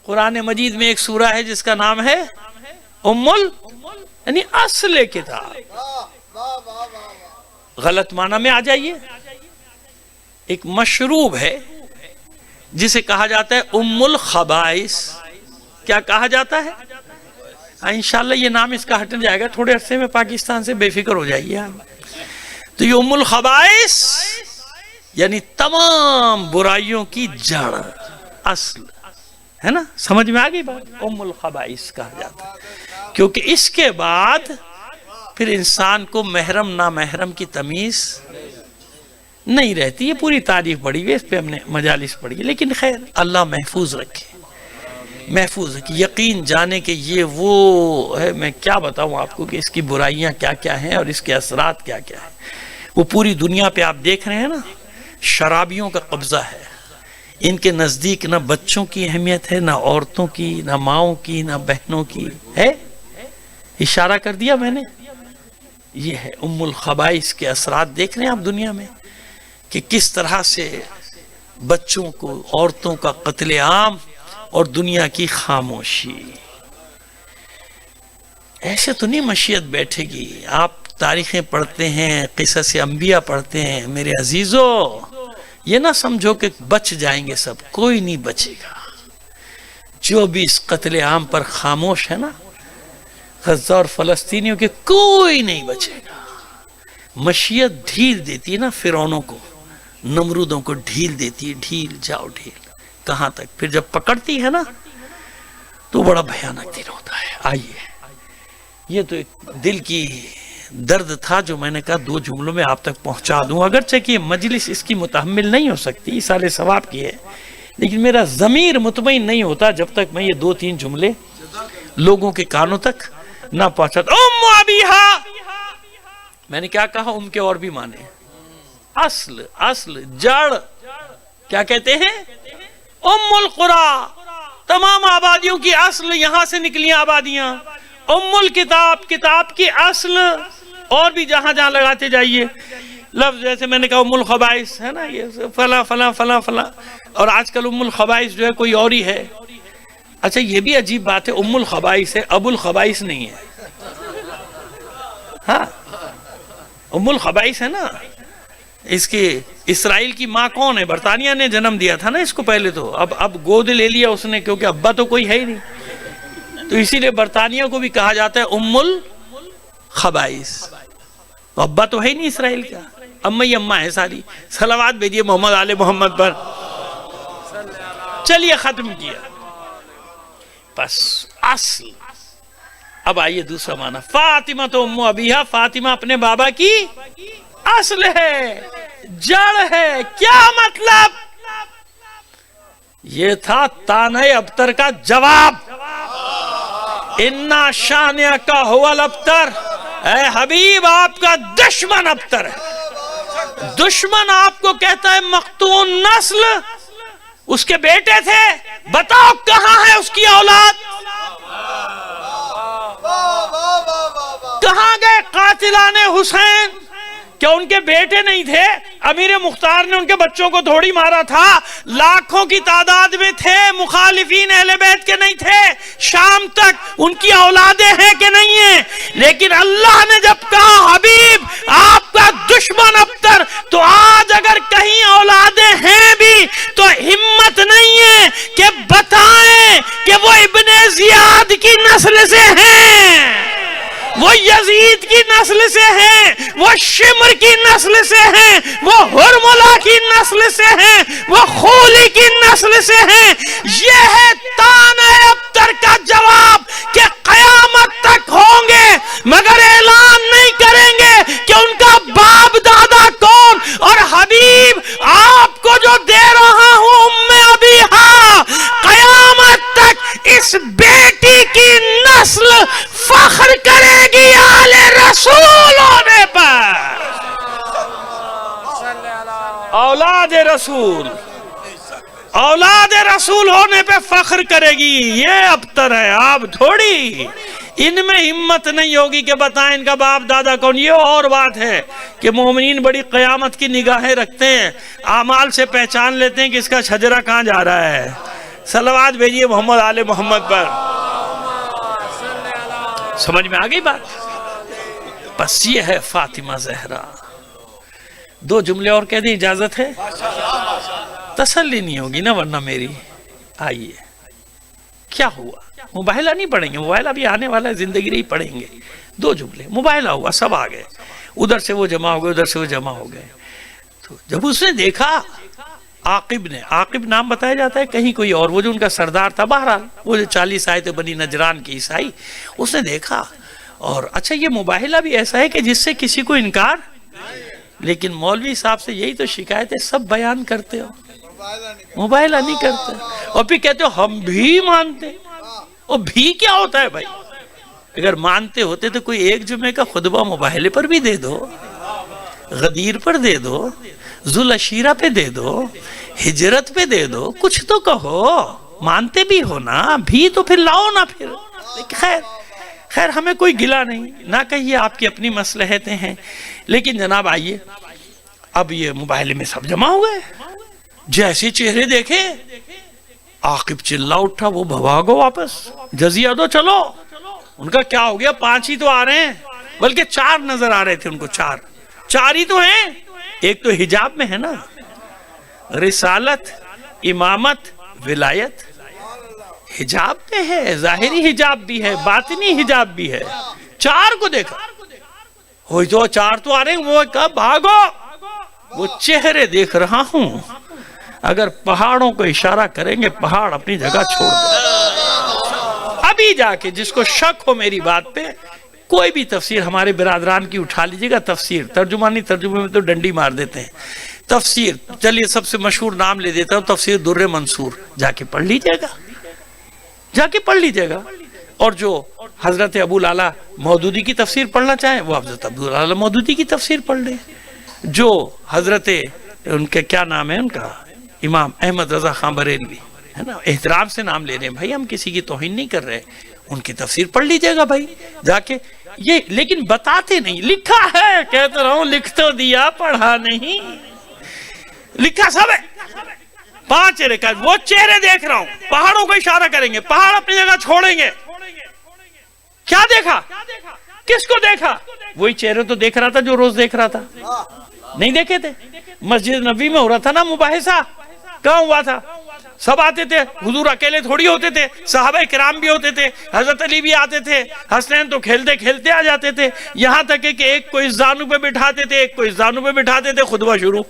قرآن مجید میں ایک سورہ ہے جس کا نام ہے یعنی اصل کتاب۔ غلط معنی میں آ جائیے، ایک مشروب ہے جسے کہا جاتا ہے ام الخبائث۔ کیا کہا جاتا ہے؟ انشاءاللہ یہ نام اس کا ہٹ جائے گا تھوڑے عرصے میں، پاکستان سے بے فکر ہو جائیے آپ۔ تو یہ ام الخبائث یعنی تمام برائیوں کی جڑ، اصل ہے نا، سمجھ میں آ گئی بات؟ ام الخبائث کہا جاتا ہے، کیونکہ اس کے بعد پھر انسان کو محرم نامحرم کی تمیز نہیں رہتی۔ یہ پوری تاریخ پڑھی ہوئی، اس پہ ہم نے مجالس پڑھی ہے، لیکن خیر اللہ محفوظ رکھے، محفوظ رکھے، یقین جانے کہ یہ وہ ہے، میں کیا بتاؤں آپ کو کہ اس کی برائیاں کیا کیا ہیں اور اس کے اثرات کیا کیا ہیں۔ وہ پوری دنیا پہ آپ دیکھ رہے ہیں نا، شرابیوں کا قبضہ ہے، ان کے نزدیک نہ بچوں کی اہمیت ہے، نہ عورتوں کی، نہ ماؤں کی، نہ بہنوں کی ہے۔ اشارہ کر دیا میں نے، یہ ہے ام الخبائث کے اثرات دیکھ رہے ہیں آپ دنیا میں، کہ کس طرح سے بچوں کو، عورتوں کا قتل عام اور دنیا کی خاموشی۔ ایسے تو نہیں مشیت بیٹھے گی۔ آپ تاریخیں پڑھتے ہیں، قصص انبیاء پڑھتے ہیں، میرے عزیزو، یہ نہ سمجھو کہ بچ جائیں گے سب، کوئی نہیں بچے گا۔ جو بھی اس قتل عام پر خاموش ہے نا، غزہ اور فلسطینیوں کے، کوئی نہیں بچے گا۔ مشیت ڈھیل دیتی ہے نا فرعونوں کو، نمرودوں کو ڈھیل دیتی ہے، ڈھیل جاؤ ڈھیل، کہاں تک؟ پھر جب پکڑتی ہے نا تو بڑا بھیانک دن ہوتا ہے۔ آئیے، یہ تو ایک دل کی درد تھا جو میں نے کہا دو جملوں میں آپ تک پہنچا دوں، اگرچہ کہ مجلس اس کی متحمل نہیں ہو سکتی، سال ثواب کی ہے، لیکن میرا ضمیر مطمئن نہیں ہوتا جب تک میں یہ دو تین جملے لوگوں کے کانوں تک نہ پہنچاتا۔ ام ابیہا، میں نے کیا کہا؟ ام کے اور بھی معنی، اصل، جڑ، کیا کہتے ہیں؟ ام القرى، تمام آبادیوں کی اصل، یہاں سے نکلی آبادیاں۔ ام الکتاب، کتاب کی اصل، اور بھی جہاں جہاں لگاتے جائیے لفظ، جیسے میں نے کہا ام الخبائث ہے نا، یہ فلاں فلاں فلاں فلاں، اور آج کل ام الخبائث جو ہے کوئی اور ہی ہے۔ اچھا یہ بھی عجیب بات ہے، ام الخبائث ہے، ابو الخبائث نہیں ہے۔ ہاں ام الخبائث ہے نا، اس کی اسرائیل کی ماں کون ہے؟ برطانیہ نے جنم دیا تھا نا اس کو پہلے تو، اب گود لے لیا اس نے، کیونکہ ابا تو کوئی ہے ہی نہیں، تو اسی لیے برطانیہ کو بھی کہا جاتا ہے ام الخبائث، ابا تو ہے ہی نہیں اسرائیل کا، اما ہی اما ہے ساری۔ صلوات بھیجیے محمد آل محمد پر۔ چلیے ختم کیا، بس اصل۔ اب آئیے دوسرا معنی، فاطمہ تو ام ابیہا، فاطمہ اپنے بابا کی اصل ہے، جڑ ہے۔ کیا مطلب؟ یہ تھا طعنہ ابتر کا جواب۔ اِنَّا شَانِئَکَ هُوَ الْأَبْتَرُ، اے حبیب آپ کا دشمن ابتر ہے۔ دشمن آپ کو کہتا ہے مقتون نسل، اس کے بیٹے تھے، بتاؤ کہاں ہے اس کی اولاد؟ کہاں گئے قاتلان حسین؟ کیا ان کے بیٹے نہیں تھے؟ امیر مختار نے ان کے بچوں کو تھوڑی مارا تھا، لاکھوں کی تعداد میں تھے، مخالفین اہل بیت کے نہیں تھے، شام تک ان کی اولادیں ہیں کہ نہیں ہیں؟ لیکن اللہ نے جب کہا حبیب آپ کا دشمن ابتر، تو آج اگر کہیں اولادیں ہیں بھی تو ہمت نہیں ہے کہ بتائیں کہ وہ ابن زیاد کی نسل سے ہیں، وہ یزید کی نسل سے ہیں، وہ شمر کی نسل سے ہیں، وہ ہرملہ کی نسل سے ہیں، وہ خولی کی نسل سے ہیں۔ یہ ہے طعنہ ابتر کا جواب کہ قیامت تک ہوں گے، مگر اعلان نہیں کریں گے کہ ان کا باپ دادا کون۔ اور حبیب آپ کو جو دے رہا ہوں ام ابیہا، قیامت تک اس بیٹی کی نسل فخر کرے گی آل رسول ہونے پر، اولاد رسول، اولاد رسول ہونے پہ فخر کرے گی۔ یہ ابتر ہے، آپ تھوڑی، ان میں ہمت نہیں ہوگی کہ بتائیں ان کا باپ دادا کون۔ یہ اور بات ہے کہ مومنین بڑی قیامت کی نگاہیں رکھتے ہیں، اعمال سے پہچان لیتے ہیں کہ اس کا شجرہ کہاں جا رہا ہے۔ صلوات بھیجیے محمد آل محمد پر۔ سمجھ میں آگئی بات؟ بس یہ ہے فاطمہ زہرا۔ دو جملے اور کہہ دیں، اجازت ہے؟ تسلی نہیں ہوگی نا ورنہ میری۔ آئیے، کیا ہوا؟ مباہلہ نہیں پڑھیں گے، مباہلہ بھی آنے والا ہے، زندگی رہی پڑھیں گے۔ دو جملے، مباہلہ ہوا، سب آ گئے، ادھر سے وہ جمع ہو گئے، ادھر سے وہ جمع ہو گئے۔ تو جب اس نے دیکھا، عاقب نے، عاقب نام بتایا جاتا ہے کہیں کوئی اور، وہ جو ان کا سردار تھا، بہرحال وہ جو 40 آئے تھے بنی نجران کی عیسائی، اس نے دیکھا۔ اور اچھا یہ مباہلہ بھی ایسا ہے کہ جس سے کسی کو انکار، لیکن مولوی صاحب سے یہی تو شکایت ہے، سب بیان کرتے ہو، مباہلہ نہیں کرتے، اور پھر کہتے ہو ہم بھی مانتے ہیں۔ اور بھی کیا ہوتا ہے بھائی؟ اگر مانتے ہوتے تو کوئی ایک جمعے کا خطبہ مباہلے پر بھی دے دو، غدیر پر دے دو، ذوالعشیرہ پہ دے دو، ہجرت پہ دے دو، کچھ تو کہو، مانتے بھی ہو نا، بھی تو پھر لاؤ نا پھر۔ خیر ہمیں کوئی گلہ نہیں، نہ کہیے، آپ کی اپنی مصلحتیں ہیں۔ لیکن جناب آئیے، اب یہ مباہلے میں سب جمع ہو گئے، جیسے چہرے دیکھے عاقب چلا اٹھا، وہ بھاگو واپس، جزیہ دو چلو۔ ان کا کیا ہو گیا؟ 5 ہی تو آ رہے ہیں، بلکہ 4 نظر آ رہے تھے ان کو، 4 ہی تو ہیں۔ ایک تو حجاب میں ہے نا، رسالت، امامت، ولایت، حجاب میں ہے، ظاہری حجاب بھی ہے، باطنی حجاب بھی ہے۔ 4 کو دیکھا، ہوئی تو 4 تو آ رہے ہیں، وہ کہا بھاگو، وہ چہرے دیکھ رہا ہوں، اگر پہاڑوں کو اشارہ کریں گے پہاڑ اپنی جگہ چھوڑ دیں۔ ابھی جا کے جس کو شک ہو میری بات پہ، کوئی بھی تفسیر ہمارے برادران کی اٹھا لیجئے گا، تفسیر، ترجمہ نہیں، ترجمے میں تو ڈنڈی مار دیتے ہیں۔ تفسیر، چلیے سب سے مشہور نام لے دیتا ہوں، تفسیر در منصور، جا کے پڑھ لیجئے گا، جا کے پڑھ لیجئے گا۔ اور جو حضرت ابو العلا مودودی کی تفسیر پڑھنا چاہیں، وہ حضرت ابو العلا مودودی کی تفسیر پڑھ لیں۔ جو حضرت، ان کے کیا نام ہے ان کا، امام احمد رضا خان بریلوی، ہے نا، احترام سے نام لے رہے ہیں بھائی، ہم کسی کی توہین نہیں کر رہے، ان کی تفسیر پڑھ لیجئے گا بھائی جا کے، یہ لیکن بتاتے نہیں، لکھا ہے، کہتا رہا ہوں لکھ تو دیا پڑھا نہیں، لکھا سب ہے، 5 رکعت، وہ چہرے دیکھ رہا ہوں، پہاڑوں کو اشارہ کریں گے، پہاڑ اپنی جگہ چھوڑیں گے، کیا دیکھا؟ کس کو دیکھا؟ وہی چہرے تو دیکھ رہا تھا جو روز دیکھ رہا تھا، نہیں دیکھے تھے؟ مسجد نبی میں ہو رہا تھا نا مباحثہ، کہاں ہوا تھا؟ سب آتے تھے، حضور اکیلے تھوڑی ہوتے تھے، صحابہ کرام بھی ہوتے تھے، حضرت علی بھی آتے تھے، حسنین تو کھیلتے کھیلتے آ جاتے تھے، یہاں تک کہ ایک کو اس زانو پہ بٹھاتے تھے، ایک کو اس زانو پہ بٹھاتے تھے، خطبہ شروع۔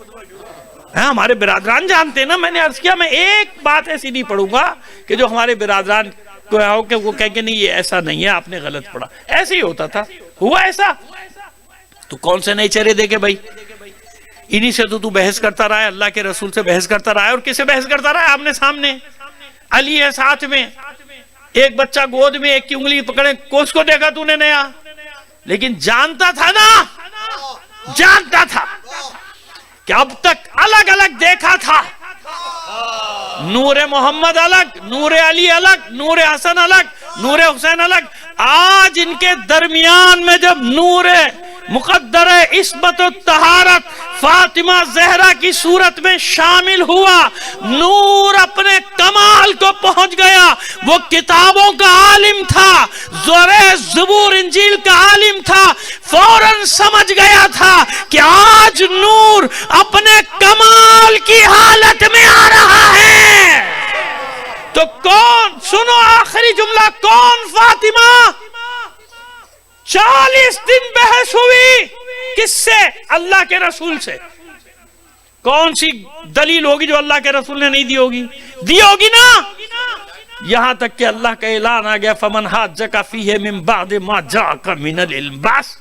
ہمارے برادران جانتے ہیں نا، میں نے عرض کیا میں ایک بات ایسی نہیں پڑھوں گا کہ جو ہمارے برادران کو ہو کہ وہ کہیں کہ نہیں یہ ایسا نہیں ہے، آپ نے غلط پڑھا، ایسے ہی ہوتا تھا، ہوا ایسا؟ تو کون سے نئے چہرے دیکھے بھائی؟ انہی سے تو بحث کرتا رہا ہے، اللہ کے رسول سے بحث کرتا رہا ہے، اور کس سے بحث کرتا رہا ہے؟ آمنے سامنے، علی ہے ساتھ میں، ایک بچہ گود میں، ایک کی انگلی پکڑے، کس کو دیکھا تو نے نیا؟ لیکن جانتا تھا نا، جانتا تھا کہ اب تک الگ الگ دیکھا تھا، نور محمد الگ، نور علی الگ، نور حسن الگ، نور حسین الگ، آج ان کے درمیان میں جب نور مقدر عصمت و طہارت فاطمہ زہرا کی صورت میں شامل ہوا، نور اپنے کمال کو پہنچ گیا، وہ کتابوں کا عالم تھا، زبور انجیل کا عالم تھا، فوراً سمجھ گیا تھا کہ آج نور اپنے کمال کی حالت میں آ رہا ہے۔ تو کون، سنو آخری جملہ، کون فاطمہ؟ 40 دن بحث ہوئی، کس سے؟ اللہ کے رسول سے۔ کون سی دلیل ہوگی جو اللہ کے رسول نے نہیں دی ہوگی؟ دی ہوگی نا، یہاں تک کہ اللہ کا اعلان آ گیا فَمَنْ حَاجَّكَ فِيهِ مِن بَعْدِ مَا جَاءَكَ مِنَ الْعِلْمِ، بس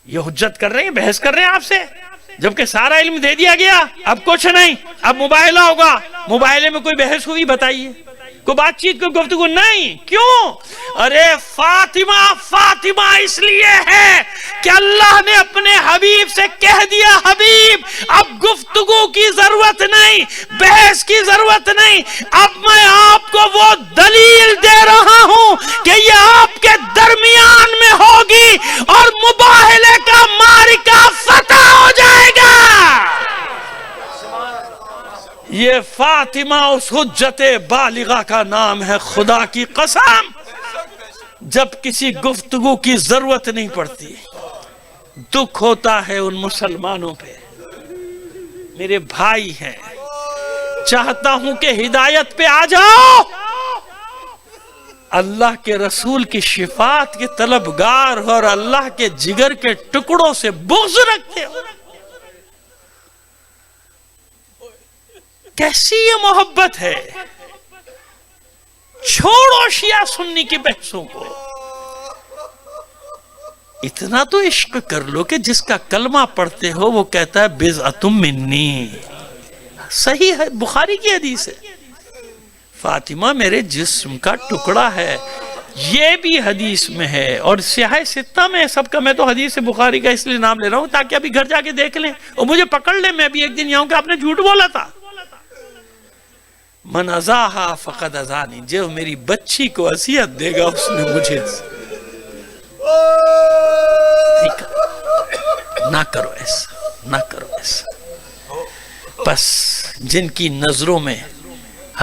یہ حجت کر رہے ہیں، بحث کر رہے ہیں آپ سے، جبکہ سارا علم دے دیا گیا، اب کچھ نہیں، اب مباہلہ ہوگا۔ مباہلے میں کوئی بحث ہوئی بتائیے، کوئی بات چیت، کوئی گفتگو نہیں، کیوں؟ ارے فاطمہ، فاطمہ اس لیے ہے کہ اللہ نے اپنے حبیب سے کہہ دیا حبیب اب گفتگو کی ضرورت نہیں، بحث کی ضرورت نہیں، اب میں آپ کو وہ دلیل دے رہا ہوں کہ یہ آپ کے درمیان میں ہوگی اور مباہلے کا معرکہ فتح ہو جائے گا۔ یہ فاطمہ اس حجت بالغہ کا نام ہے، خدا کی قسم جب کسی گفتگو کی ضرورت نہیں پڑتی، دکھ ہوتا ہے ان مسلمانوں پہ، میرے بھائی ہیں، چاہتا ہوں کہ ہدایت پہ آ جاؤ، اللہ کے رسول کی شفاعت کے طلبگار اور اللہ کے جگر کے ٹکڑوں سے بغض رکھتے ہو، کیسی یہ محبت ہے؟ چھوڑو شیعہ سنی کی بحثوں کو، اتنا تو عشق کر لو کہ جس کا کلمہ پڑھتے ہو وہ کہتا ہے بضعۃ منی، صحیح ہے، بخاری کی حدیث ہے، فاطمہ میرے جسم کا ٹکڑا ہے، یہ بھی حدیث میں ہے، اور سیاہ ستہ میں سب کا، میں تو حدیث بخاری کا اس لیے نام لے رہا ہوں تاکہ ابھی گھر جا کے دیکھ لیں اور مجھے پکڑ لیں، میں بھی ایک دن یہاں کہ آپ نے جھوٹ بولا تھا۔ من ازاہا فقد ازانی، جو میری بچی کو اذیت دے گا اس نے مجھے، نہ کرو ایسا، نہ کرو ایسا۔ بس جن کی نظروں میں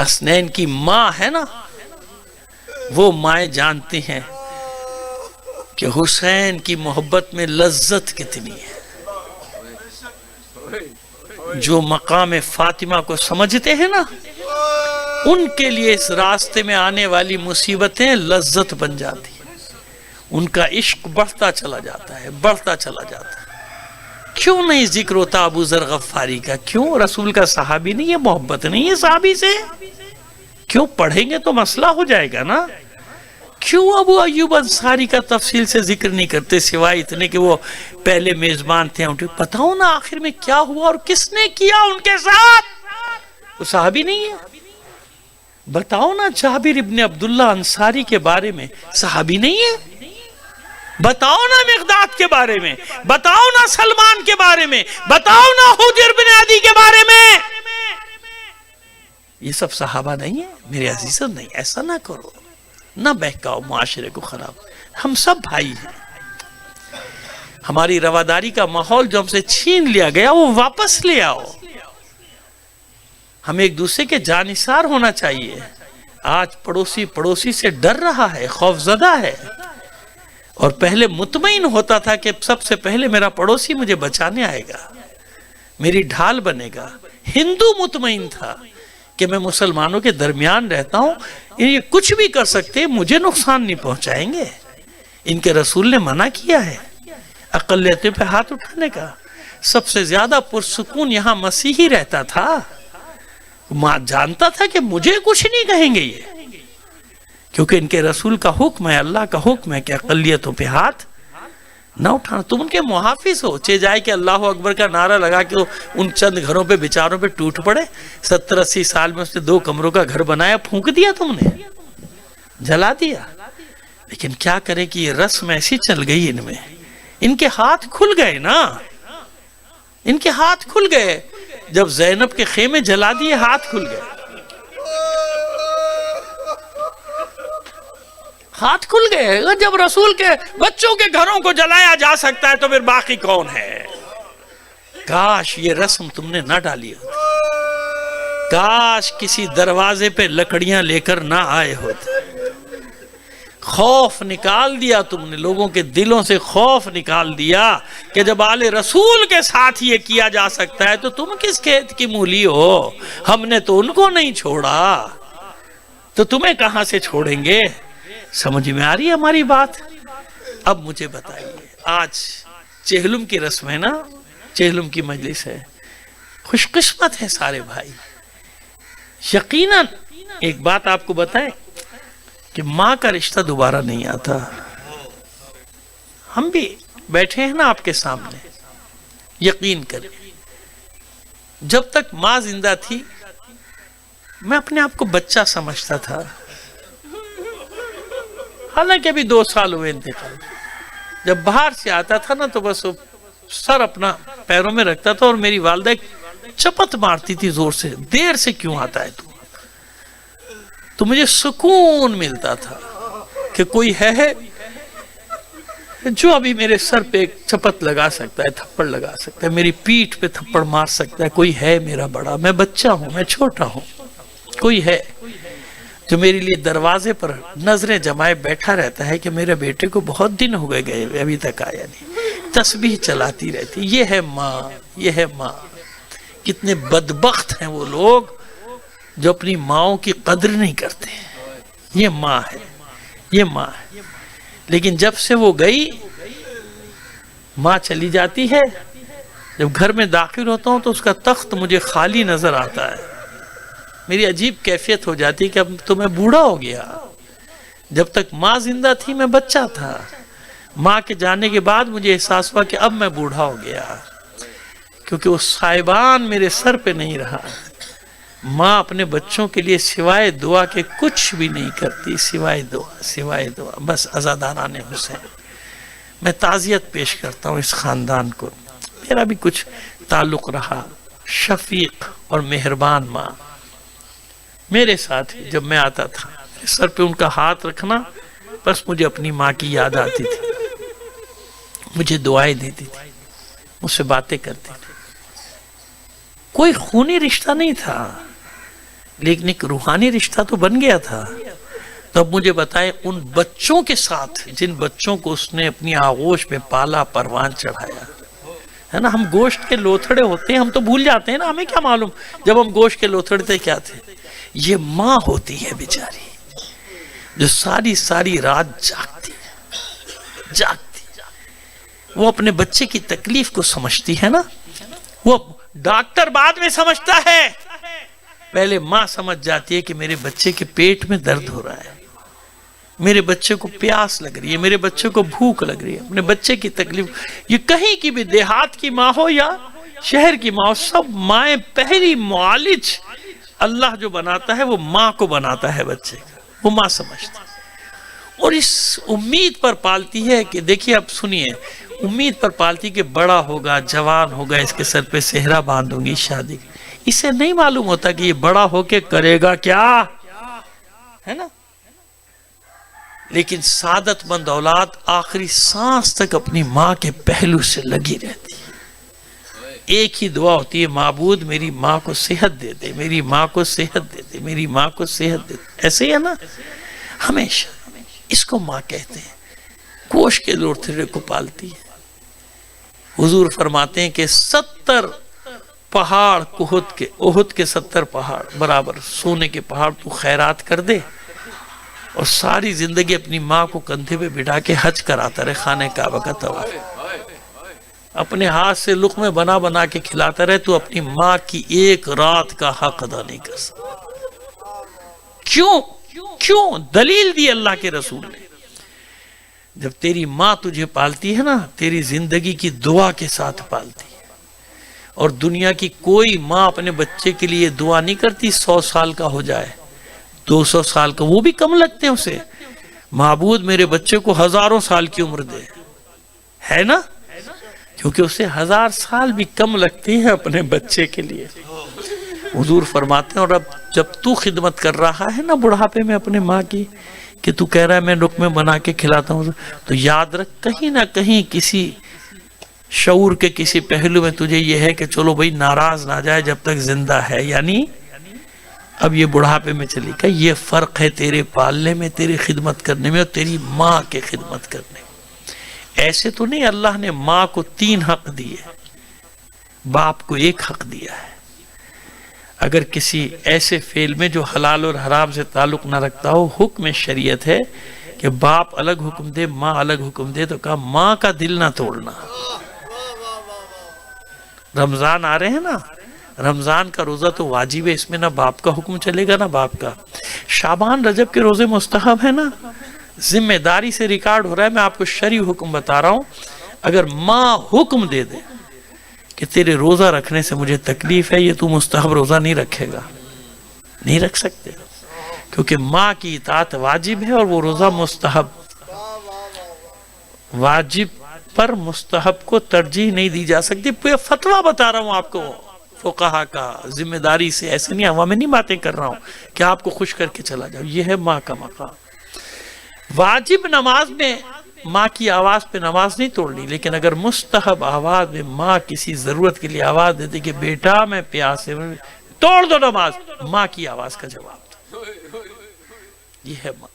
حسنین کی ماں ہے نا، وہ مائیں جانتی ہیں کہ حسین کی محبت میں لذت کتنی ہے، جو مقام فاطمہ کو سمجھتے ہیں نا، ان کے لیے اس راستے میں آنے والی مصیبتیں لذت بن جاتی ہیں، ان کا عشق بڑھتا چلا جاتا ہے، بڑھتا چلا جاتا ہے۔ کیوں نہیں ذکر ہوتا ابو ذر غفاری کا؟ کیوں؟ رسول کا صحابی نہیں ہے، محبت نہیں ہے صحابی سے؟ کیوں؟ پڑھیں گے تو مسئلہ ہو جائے گا نا۔ کیوں ابو ایوب انصاری کا تفصیل سے ذکر نہیں کرتے سوائے اتنے کہ وہ پہلے میزبان تھے؟ بتاؤ نا آخر میں کیا ہوا اور کس نے کیا ان کے ساتھ؟ وہ صحابی نہیں ہے؟ بتاؤ نا جابر ابن عبداللہ انصاری کے بارے میں، صحابی نہیں ہے؟ بتاؤ نا مقداد کے بارے میں، بتاؤ نا سلمان کے بارے میں، بتاؤ نا حجر بن عدی کے بارے میں۔ یہ سب صحابہ نہیں ہیں میرے عزیزوں؟ نہیں، ایسا نہ کرو، نہ بہکاؤ معاشرے کو خراب. ہم سب بھائی ہیں. ہماری رواداری کا ماحول جو ہم سے چھین لیا گیا وہ واپس لے آؤ. ہمیں ایک دوسرے کے جانثار ہونا چاہیے. آج پڑوسی سے ڈر رہا ہے، خوف زدہ ہے، اور پہلے مطمئن ہوتا تھا کہ سب سے پہلے میرا پڑوسی مجھے بچانے آئے گا، میری ڈھال بنے گا. ہندو مطمئن تھا کہ میں مسلمانوں کے درمیان رہتا ہوں، یہ کچھ بھی کر سکتے، مجھے نقصان نہیں پہنچائیں گے. ان کے رسول نے منع کیا ہے اقلیتوں پہ ہاتھ اٹھانے کا. سب سے زیادہ پرسکون یہاں مسیحی رہتا تھا. ماں جانتا تھا کہ مجھے کچھ نہیں کہیں گے یہ، کیونکہ ان کے رسول کا حکم ہے، اللہ کا حکم ہے کہ اقلیتوں پہ ہاتھ نہ اٹھانا. تم ان کے محافظ ہو. چے جائے کہ اللہ اکبر کا نعرہ لگا کہ ان چند گھروں پہ بیچاروں پہ ٹوٹ پڑے. 70-80 سال میں اس نے 2 کمروں کا گھر بنایا، پھونک دیا، تم نے جلا دیا. لیکن کیا کریں کہ یہ رسم ایسی چل گئی ان میں. ان کے ہاتھ کھل گئے نا، ان کے ہاتھ کھل گئے. جب زینب کے خیمے جلا دیے ہاتھ کھل گئے، ہاتھ کھل گئے. جب رسول کے بچوں کے گھروں کو جلایا جا سکتا ہے تو پھر باقی کون ہے؟ کاش یہ رسم تم نے نہ ڈالی ہوتی، کاش کسی دروازے پہ لکڑیاں لے کر نہ آئے ہوتے. خوف نکال دیا تم نے، لوگوں کے دلوں سے خوف نکال دیا کہ جب آل رسول کے ساتھ یہ کیا جا سکتا ہے تو تم کس کھیت کی مولی ہو؟ ہم نے تو ان کو نہیں چھوڑا، تو تمہیں کہاں سے چھوڑیں گے؟ سمجھ میں آ رہی ہے ہماری بات؟ اب مجھے بتائیے، آج چہلم کی رسم ہے نا، چہلم کی مجلس ہے، خوش قسمت ہے سارے بھائی. یقیناً ایک بات آپ کو بتائیں کہ ماں کا رشتہ دوبارہ نہیں آتا. ہم بھی بیٹھے ہیں نا آپ کے سامنے، یقین کریں جب تک ماں زندہ تھی میں اپنے آپ کو بچہ سمجھتا تھا. حالانکہ ابھی 2 سال ہوئے انتقال. جب باہر سے آتا تھا نا تو بس سر اپنا پیروں میں رکھتا تھا اور میری والدہ ایک چپت مارتی تھی زور سے، دیر سے کیوں آتا ہے تو مجھے سکون ملتا تھا کہ کوئی ہے جو ابھی میرے سر پہ ایک چپت لگا سکتا ہے، تھپڑ لگا سکتا ہے، میری پیٹھ پہ تھپڑ مار سکتا ہے. کوئی ہے میرا بڑا، میں بچہ ہوں، میں چھوٹا ہوں، کوئی ہے جو میرے لیے دروازے پر نظریں جمائے بیٹھا رہتا ہے کہ میرے بیٹے کو بہت دن ہو گئے ابھی تک آیا نہیں. تسبیح چلاتی رہتی. یہ ہے ماں، یہ ہے ماں. کتنے بدبخت ہیں وہ لوگ جو اپنی ماؤں کی قدر نہیں کرتے. یہ ماں ہے، یہ ماں ہے. لیکن جب سے وہ گئی، ماں چلی جاتی ہے، جب گھر میں داخل ہوتا ہوں تو اس کا تخت مجھے خالی نظر آتا ہے. میری عجیب کیفیت ہو جاتی کہ اب تو میں بوڑھا ہو گیا. جب تک ماں زندہ تھی میں بچہ تھا. ماں کے جانے کے بعد مجھے احساس ہوا کہ اب میں بوڑھا ہو گیا، کیونکہ وہ صاحبان میرے سر پہ نہیں رہا. ماں اپنے بچوں کے لیے سوائے دعا کے کچھ بھی نہیں کرتی، سوائے دعا، سوائے دعا. بس عزاداران حسین، میں تعزیت پیش کرتا ہوں اس خاندان کو. میرا بھی کچھ تعلق رہا. شفیق اور مہربان ماں میرے ساتھ جب میں آتا تھا، میرے سر پہ ان کا ہاتھ رکھنا، بس مجھے اپنی ماں کی یاد آتی تھی. مجھے دعائیں دیتی تھی، مجھ سے باتیں کرتی تھی. کوئی خونی رشتہ نہیں تھا، لیکن ایک روحانی رشتہ تو بن گیا تھا. تو اب مجھے بتائیں ان بچوں کے ساتھ جن بچوں کو اس نے اپنی آغوش میں پالا، پروان چڑھایا ہے نا. ہم گوشت کے لوتھڑے ہوتے ہیں، ہم تو بھول جاتے ہیں نا، ہمیں کیا معلوم جب ہم گوشت کے لوتھڑے تھے کیا تھے. یہ ماں ہوتی ہے بیچاری جو ساری ساری رات جاگتی ہے. وہ اپنے بچے کی تکلیف کو سمجھتی ہے نا. وہ ڈاکٹر بعد میں سمجھتا ہے، پہلے ماں سمجھ جاتی ہے کہ میرے بچے کے پیٹ میں درد ہو رہا ہے، میرے بچے کو پیاس لگ رہی ہے، میرے بچے کو بھوک لگ رہی ہے. اپنے بچے کی تکلیف، یہ کہیں کی بھی دیہات کی ماں ہو یا شہر کی ماں ہو، سب مائیں پہلی معالج اللہ جو بناتا ہے وہ ماں کو بناتا ہے بچے کا. وہ ماں سمجھتی اور اس امید پر پالتی ہے کہ دیکھیے اب سنیے، امید پر پالتی کہ بڑا ہوگا، جوان ہوگا، اس کے سر پہ صحرا باندھوں گی، شادی. اسے نہیں معلوم ہوتا کہ یہ بڑا ہو کے کرے گا کیا ہے نا. لیکن سعادت مند اولاد آخری سانس تک اپنی ماں کے پہلو سے لگی رہتی ہے. ایک ہی دعا ہوتی ہے، معبود میری ماں کو صحت دے دے، میری ماں کو صحت دے دے، میری ماں کو صحت دے دے. ایسے ہی ہے نا، ہمیشہ اس کو ماں کہتے ہیں. گوشت کے لوتھڑے کو پالتی ہے. حضور فرماتے ہیں کہ 70 پہاڑ احد کے 70 پہاڑ برابر سونے کے پہاڑ تو خیرات کر دے، اور ساری زندگی اپنی ماں کو کندھے پہ بٹھا کے حج کراتا رہے، خانہ کعبہ کا طواف، اپنے ہاتھ سے لقمے بنا بنا کے کھلاتا رہے، تو اپنی ماں کی ایک رات کا حق ادا نہیں کر سکتا. کیوں؟ دلیل دی اللہ کے رسول نے. جب تیری ماں تجھے پالتی ہے نا، تیری زندگی کی دعا کے ساتھ پالتی ہے. اور دنیا کی کوئی ماں اپنے بچے کے لیے دعا نہیں کرتی 100 سال کا ہو جائے، 200 سال کا، وہ بھی کم لگتے ہیں اسے. معبود میرے بچے کو 1000 سال کی عمر دے، ہے نا، کیونکہ اسے 1000 سال بھی کم لگتی ہیں اپنے بچے کے لیے. حضور فرماتے ہیں، اور اب جب تو خدمت کر رہا ہے نا بڑھاپے میں اپنے ماں کی، کہ تو کہہ رہا ہے میں لقمے بنا کے کھلاتا ہوں، تو یاد رکھ کہیں نہ کہیں کسی شعور کے کسی پہلو میں تجھے یہ ہے کہ چلو بھائی ناراض نہ جائے جب تک زندہ ہے، یعنی اب یہ بڑھاپے میں چلی گئی. یہ فرق ہے تیرے پالنے میں، تیری خدمت کرنے میں، اور تیری ماں کے خدمت کرنے میں. ایسے تو نہیں اللہ نے ماں کو 3 حق دیے، باپ کو 1 حق دیا ہے. اگر کسی ایسے فعل میں جو حلال اور حرام سے تعلق نہ رکھتا ہو، حکم شریعت ہے کہ باپ الگ حکم دے، ماں الگ حکم دے، تو کہا ماں کا دل نہ توڑنا. رمضان آ رہے ہیں نا، رمضان کا روزہ تو واجب ہے، اس میں نہ باپ کا حکم چلے گا نہ باپ کا. شعبان رجب کے روزے مستحب ہے نا، ذمہ داری سے ریکارڈ ہو رہا ہے. میں آپ کو شرعی حکم بتا رہا ہوں. اگر ماں حکم دے دے کہ تیرے روزہ رکھنے سے مجھے تکلیف ہے، یہ تو مستحب روزہ نہیں رکھے گا، نہیں رکھ سکتے، کیونکہ ماں کی اطاعت واجب ہے، اور وہ روزہ مستحب. واجب پر مستحب کو ترجیح نہیں دی جا سکتی. فتویٰ بتا رہا ہوں آپ کو فقہا کا، ذمہ داری سے، ایسے نہیں ہوا میں نہیں باتیں کر رہا ہوں کہ آپ کو خوش کر کے چلا جاؤ. یہ ہے ماں کا مقام. واجب نماز میں ماں کی آواز پہ نماز نہیں توڑنی، لیکن اگر مستحب آواز میں ماں کسی ضرورت کے لیے آواز دیتی کہ بیٹا میں پیاسے، توڑ دو نماز، ماں کی آواز کا جواب دو. یہ ہے ماں.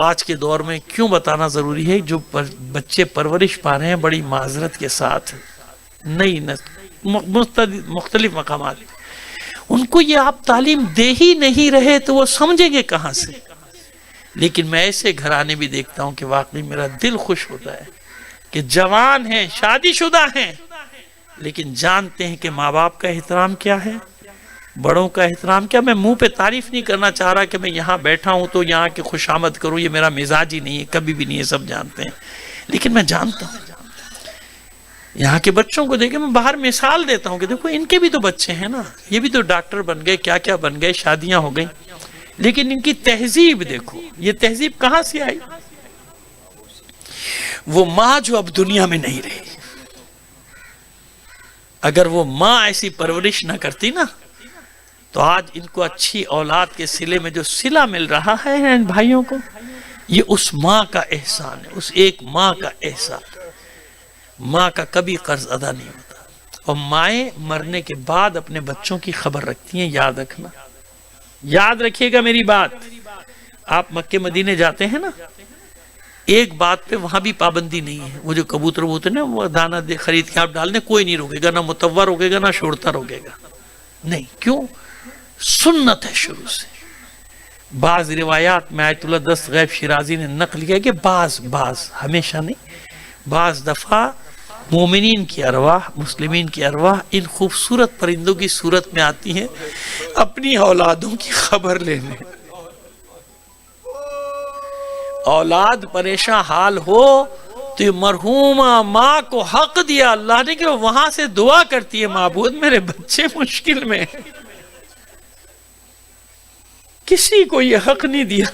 آج کے دور میں کیوں بتانا ضروری ہے؟ جو بچے پرورش پا رہے ہیں بڑی معذرت کے ساتھ، نئی مختلف مقامات، ان کو یہ آپ تعلیم دے ہی نہیں رہے تو وہ سمجھیں گے کہاں سے. لیکن میں ایسے گھرانے بھی دیکھتا ہوں کہ واقعی میرا دل خوش ہوتا ہے کہ جوان ہیں، شادی شدہ ہیں، لیکن جانتے ہیں کہ ماں باپ کا احترام کیا ہے، بڑوں کا احترام کیا. میں منہ پہ تعریف نہیں کرنا چاہ رہا کہ میں یہاں بیٹھا ہوں تو یہاں کی خوش آمد کروں، یہ میرا مزاج ہی نہیں ہے، کبھی بھی نہیں ہے، سب جانتے ہیں. لیکن میں جانتا ہوں یہاں کے بچوں کو دیکھیں، میں باہر مثال دیتا ہوں کہ دیکھو ان کے بھی تو بچے ہیں نا، یہ بھی تو ڈاکٹر بن گئے، کیا کیا بن گئے، شادیاں ہو گئیں، لیکن ان کی تہذیب دیکھو. یہ تہذیب کہاں سے آئی؟ وہ ماں جو اب دنیا میں نہیں رہی. اگر وہ ماں ایسی پرورش نہ کرتی نا تو آج ان کو اچھی اولاد کے صلے میں جو صلہ مل رہا ہے ان بھائیوں کو، یہ اس ماں کا احسان ہے، اس ایک ماں کا احسان. ماں کا کبھی قرض ادا نہیں ہوتا. اور مائیں مرنے کے بعد اپنے بچوں کی خبر رکھتی ہیں. یاد رکھنا، یاد رکھیے گا میری بات. آپ مکے مدینے جاتے ہیں نا، ایک بات پہ وہاں بھی پابندی نہیں ہے. وہ جو کبوتر وبوتر نا، وہ دانہ خرید کے آپ ڈال دیں، کوئی نہیں روکے گا، نہ متور روکے گا نہ شورتا روکے گا. نہیں، کیوں؟ سنت ہے شروع سے. بعض روایات میں آیت اللہ دست غیب شیرازی نے نقل کیا کہ بعض ہمیشہ نہیں، بعض دفعہ مومنین کی ارواح، مسلمین کی ارواح ان خوبصورت پرندوں کی صورت میں آتی ہیں اپنی اولادوں کی خبر لینے. اولاد پریشان حال ہو تو یہ مرحومہ ماں کو حق دیا اللہ نے کہ وہ وہاں سے دعا کرتی ہے، معبود میرے بچے مشکل میں. کسی کو یہ حق نہیں دیا.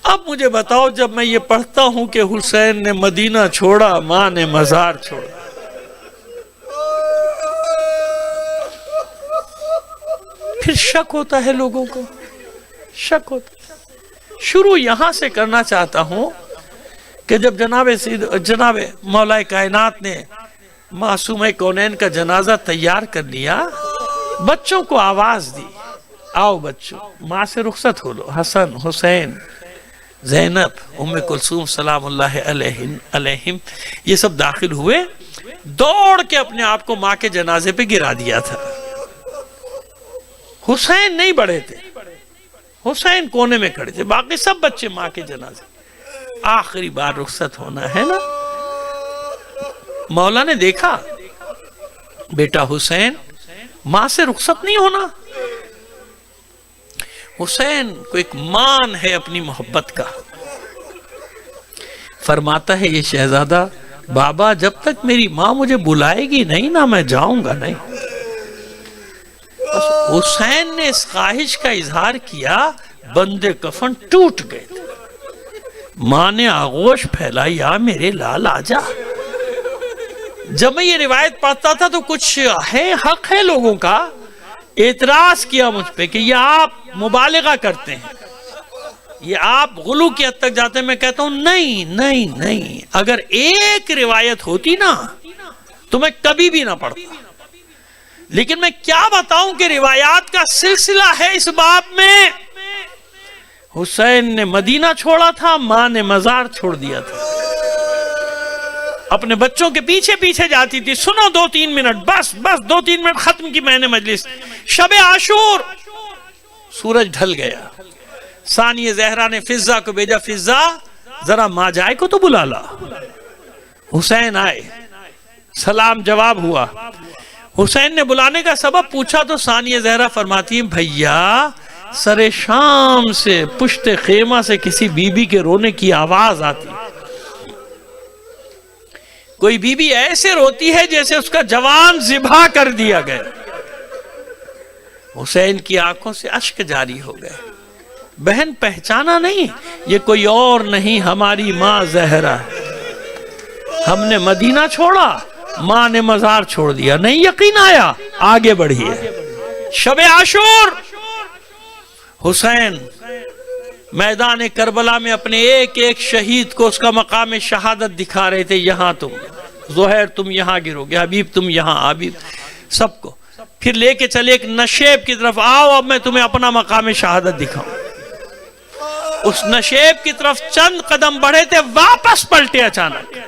اب مجھے بتاؤ، جب میں یہ پڑھتا ہوں کہ حسین نے مدینہ چھوڑا، ماں نے مزار چھوڑا، پھر شک ہوتا ہے لوگوں کو، شک ہوتا ہے۔ شروع یہاں سے کرنا چاہتا ہوں کہ جب جناب مولا کائنات نے معصوم کونین کا جنازہ تیار کر لیا، بچوں کو آواز دی، آؤ بچوں ماں سے رخصت ہو لو۔ حسن، حسین، زینب، ام کلثوم سلام اللہ علیہم یہ سب داخل ہوئے، دوڑ کے اپنے آپ کو ماں کے جنازے پہ گرا دیا تھا۔ حسین نہیں بڑھے تھے، حسین کونے میں کھڑے تھے، باقی سب بچے ماں کے جنازے۔ آخری بار رخصت ہونا ہے نا، مولا نے دیکھا بیٹا حسین ماں سے رخصت نہیں ہونا۔ حسین کو ایک مان ہے اپنی محبت کا، فرماتا ہے یہ شہزادہ بابا جب تک میری ماں مجھے بلائے گی نہیں نا میں جاؤں گا نہیں۔ حسین نے اس خواہش کا اظہار کیا، بندے کفن ٹوٹ گئے تھے۔ ماں نے آغوش پھیلائی، آ میرے لال آجا۔ جب میں یہ روایت پڑھتا تھا تو کچھ ہے حق ہے لوگوں کا، اعتراض کیا مجھ پہ کہ یہ آپ مبالغہ کرتے ہیں، یہ آپ غلو کی حد تک جاتے ہیں۔ میں کہتا ہوں نہیں نہیں نہیں، اگر ایک روایت ہوتی نا تو میں کبھی بھی نہ پڑھتا، لیکن میں کیا بتاؤں کہ روایات کا سلسلہ ہے اس باب میں۔ حسین نے مدینہ چھوڑا تھا، ماں نے مزار چھوڑ دیا تھا، اپنے بچوں کے پیچھے پیچھے جاتی تھی، سنو 2-3 منٹ، بس 2-3 منٹ ختم کی میں نے مجلس۔ شب عاشور، سورج ڈھل گیا، ثانی زہرا نے فضہ کو بھیجا، فضہ ذرا ماں جائے کو تو بلا لا۔ حسین آئے، سلام جواب ہوا۔ حسین نے بلانے کا سبب پوچھا تو ثانی زہرا فرماتی ہیں بھیا سر شام سے پشت خیمہ سے کسی بی بی کے رونے کی آواز آتی، کوئی بی بی ایسے روتی ہے جیسے اس کا جوان ذبح کر دیا گیا۔ حسین کی آنکھوں سے اشک جاری ہو گئے۔ بہن پہچانا نہیں، یہ کوئی اور نہیں ہماری ماں زہرا ہے، ہم نے مدینہ چھوڑا، ماں نے مزار چھوڑ دیا، نہیں یقین آیا، آگے بڑھیے۔ شب عاشور، حسین میدان کربلا میں اپنے ایک ایک شہید کو اس کا مقام شہادت دکھا رہے تھے، یہاں تم زہیر تم یہاں گرو گے، حبیب تم یہاں، حبیب سب کو۔ پھر لے کے چلے ایک نشیب کی طرف، آؤ اب میں تمہیں اپنا مقام شہادت دکھاؤں۔ اس نشیب کی طرف چند قدم بڑھے تھے، واپس پلٹے اچانک،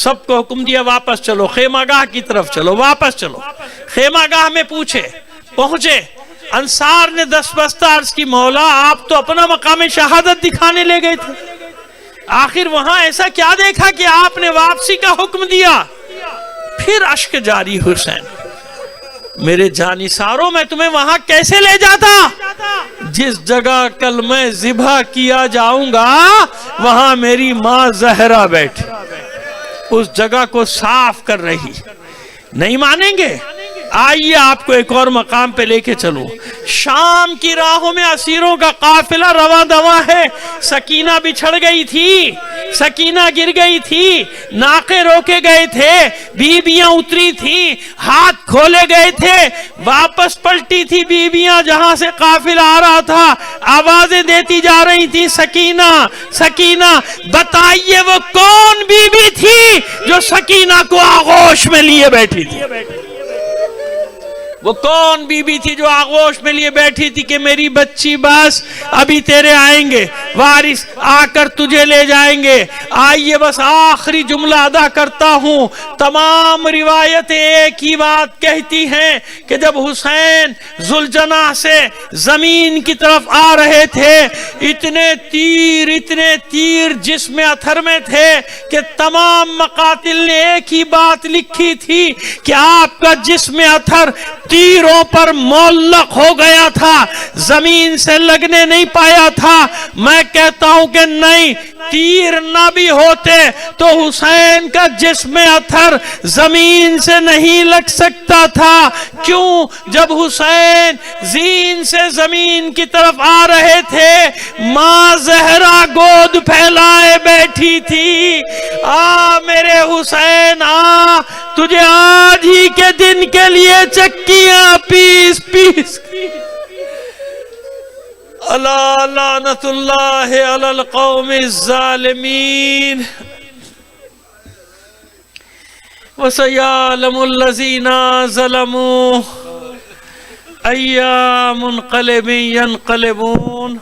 سب کو حکم دیا واپس چلو، خیمہ گاہ کی طرف چلو، واپس چلو۔ خیمہ گاہ میں پہنچے، انصار نے دستبستہ عرض کی مولا آپ تو اپنا مقام شہادت دکھانے لے گئے تھے، آخر وہاں ایسا کیا دیکھا کہ آپ نے واپسی کا حکم دیا؟ پھر اشک جاری، حسین میرے جانثاروں میں تمہیں وہاں کیسے لے جاتا؟ جس جگہ کل میں ذبح کیا جاؤں گا وہاں میری ماں زہرا بیٹھی، اس جگہ کو صاف کر رہی۔ نہیں مانیں گے؟ آئیے آپ کو ایک اور مقام پہ لے کے چلو۔ شام کی راہوں میں اسیروں کا قافلہ رواں دواں ہے، سکینہ بچھڑ گئی تھی، سکینہ گر گئی تھی، ناقے روکے گئے تھے، بیویاں اتری تھی، ہاتھ کھولے گئے تھے، واپس پلٹی تھی بیویاں جہاں سے قافلہ آ رہا تھا، آوازیں دیتی جا رہی تھی سکینہ سکینہ۔ بتائیے وہ کون بیوی تھی جو سکینہ کو آغوش میں لیے بیٹھی تھی؟ وہ کون بی بی تھی جو آغوش میں لیے بیٹھی تھی کہ میری بچی بس ابھی تیرے آئیں گے، وارث آ کر تجھے لے جائیں گے؟ آئیے بس آخری جملہ ادا کرتا ہوں۔ تمام روایتیں ایک ہی بات کہتی ہیں کہ جب حسین ذوالجناح سے زمین کی طرف آ رہے تھے، اتنے تیر جسم اطہر میں تھے کہ تمام مقاتل نے ایک ہی بات لکھی تھی کہ آپ کا جسم اطہر تیروں پر معلق ہو گیا تھا، زمین سے لگنے نہیں پایا تھا۔ میں کہتا ہوں کہ نہیں، تیر نہ بھی ہوتے تو حسین کا جسم اطہر زمین سے نہیں لگ سکتا تھا۔ کیوں؟ جب حسین زین سے زمین کی طرف آ رہے تھے، ماں زہرا گود پھیلائے بیٹھی تھی۔ آ میرے حسین آ، تجھے آج ہی کے دن کے لیے چکیاں پیس الا لعنت اللہ علی القوم الظالمین وسيعلم الذين ظلموا أي منقلب ينقلبون